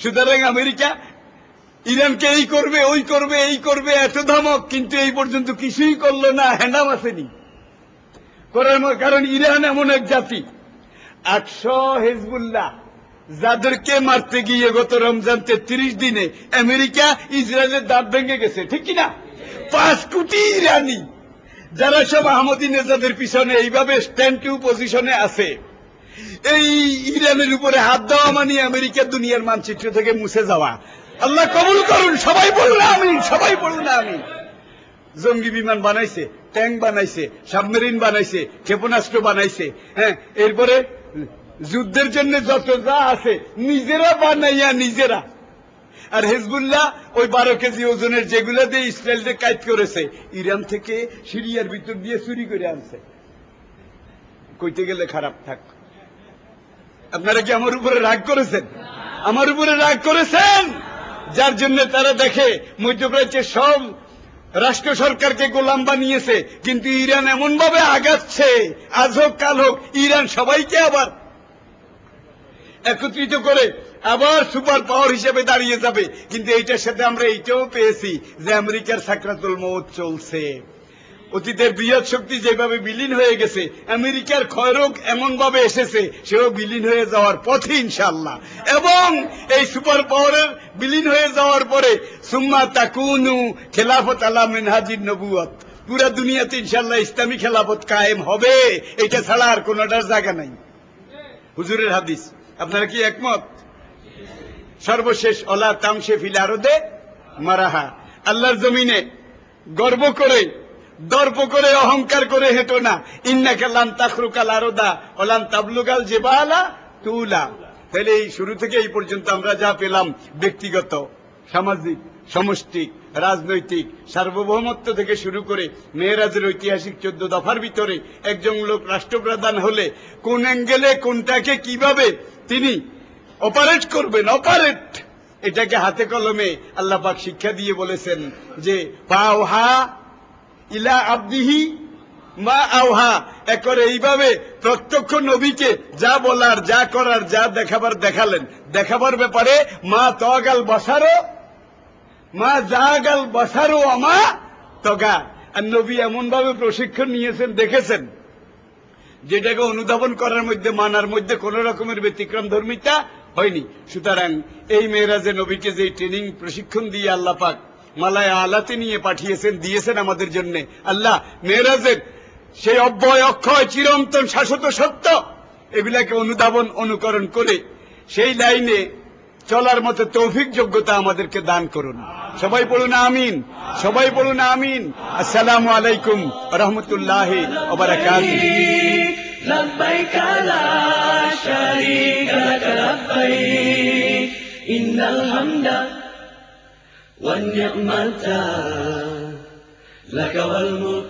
সুতরাং আমেরিকা ইরানকে এই করবে, ওই করবে, এই করবে, এত ধমক, কিন্তু এই পর্যন্ত কিছুই করলো না, হ্যান্ডাম আসেনি। কারণ ইরান এমন এক জাতি, 800 হিজবুল্লাহ যাদেরকে মারতে গিয়ে গত রমজান 33 দিনে আমেরিকা ইসরায়েলের দাঁত ভেঙে গেছে, ঠিক কিনা? 5 কোটি ইরানি যারা সব আহমদি নেজাদের পিছনে এইভাবে স্ট্যান্ড টু পজিশনে আছে, এই ইরানের উপরে হাত দেওয়া মানে আমেরিকা দুনিয়ার মানচিত্র থেকে মুছে যাওয়া। আল্লাহ কবুল করুন। সবাই বলুন আমিন, সবাই বলুন আমিন। জঙ্গি বিমান বানাইছে, ট্যাঙ্ক বানাইছে, সাবমেরিন বানাইছে, ক্ষেপণাস্ত্র বানাইছে। হ্যাঁ, এরপরে যুদ্ধের জন্য যত যা আছে নিজেরা বানাইয়া নিজেরা। আর হিজবুল্লাহ ওই 12 কেজি ওজনের যেগুলো দিয়ে ইসরায়েলকে কায়েদ করেছে, ইরান থেকে সিরিয়ার ভিতর দিয়ে চুরি করে আনছে। কইতে গেলে খারাপ থাক। আপনারা কি আমার উপরে রাগ করেছেন? আমার উপরে রাগ করেছেন, যার জন্য তারা দেখে মধ্যপ্রাচ্যের সব রাষ্ট্র সরকারকে গোলাম বানিয়েছে, কিন্তু ইরান এমন ভাবে আগাচ্ছে, আজ হোক কাল হোক ইরান সবাইকে আবার একত্রিত করে আবার সুপার পাওয়ার হিসেবে দাঁড়িয়ে যাবে। কিন্তু এইটার সাথে আমরা এইটাও পেয়েছি যে আমেরিকার সাকরাতুল মউত চলছে। অতীতের বৃহৎ শক্তি যেভাবে বিলীন হয়ে গেছে, আমেরিকার ক্ষয়রোগ এমন ভাবে এসেছে সেও বিলীন হয়ে যাওয়ার পথে ইনশাআল্লাহ। এবং এই সুপার পাওয়ারের বিলীন হয়ে যাওয়ার পরে সুম্মা তাকুনু খেলাফত আলা মিনহাজিন নবুয়ত, পুরা দুনিয়াতে ইনশাআল্লাহ ইসলামী খেলাফত কায়েম হবে, এটা ছাড়া আর কোনটার জায়গা নাই। হুজুরের হাদিস, আপনারা কি একমত? সর্বশেষ অলা তামশে ফিল আরদে মারাহা, আল্লাহর জমিনে গর্ব করে, দর্প করে, অহংকার করে হেঁটো না। ইন্নাকা লান তাখরুকাল আরদা ওয়ালান তাবলুগাল জিবালা তুলা। তাহলে এই শুরু থেকে এই পর্যন্ত আমরা যা পেলাম, ব্যক্তিগত, সামাজিক, সমষ্টিক, রাজনৈতিক সার্বভৌমত্ব থেকে শুরু করে মেয়েরাজের ঐতিহাসিক 14 দফার ভিতরে একজন লোক রাষ্ট্রপ্রধান হলে কোন অ্যাঙ্গেলে কোনটাকে কিভাবে তিনি অপারেট করবেন, এটাকে হাতে কলমে আল্লাহ পাক শিক্ষা দিয়ে বলেছেন যে ফাওহা ইলা আবদিহি মা আওহা, একরে এইভাবে প্রত্যক্ষ নবীকে যা বলার, যা করার, যা দেখাবার দেখালেন। দেখাবার ব্যাপারে মা তগাল বসারো, মা জাগাল বসারো আমা তগা। আর নবী এমন ভাবে প্রশিক্ষণ নিয়েছেন, দেখেছেন, যেটাকে অনুধাবন করার মধ্যে, মানার মধ্যে কোন রকমের ব্যতিক্রম ধর্মিতা হয়নি। সুতরাং এই মেরাজে নবীকে যে ট্রেনিং প্রশিক্ষণ দিয়ে আল্লাহ পাক মালায় আলাতে নিয়ে পাঠিয়েছেন, দিয়েছেন আমাদের জন্য, আল্লাহ মেরাজের সেই অব্যয় অক্ষয় চিরন্তন শাশ্বত সত্য এগুলাকে অনুধাবন অনুকরণ করে সেই লাইনে চলার মতো তৌফিক যোগ্যতা আমাদেরকে দান করুন। সবাই বলুন আমিন, সবাই বলুন আমিন। আসসালামু আলাইকুম রহমতুল্লাহি ওয়া বারাকাতুহু। لبيك لا شريك لك لبيك إن الحمد والنعمة لك والملك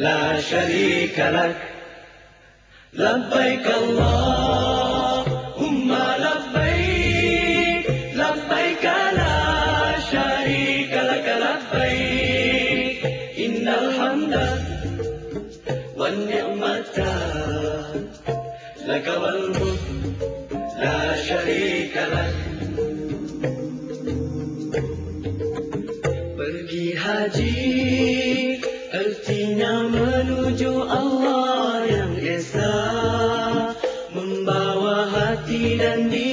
لا شريك لك لبيك اللهم لبيك لبيك لا شريك لك لبيك إن الحمد والنعمة لك والملك لا شريك لك. Pergi haji artinya menuju Allah yang esa, membawa hati dan diri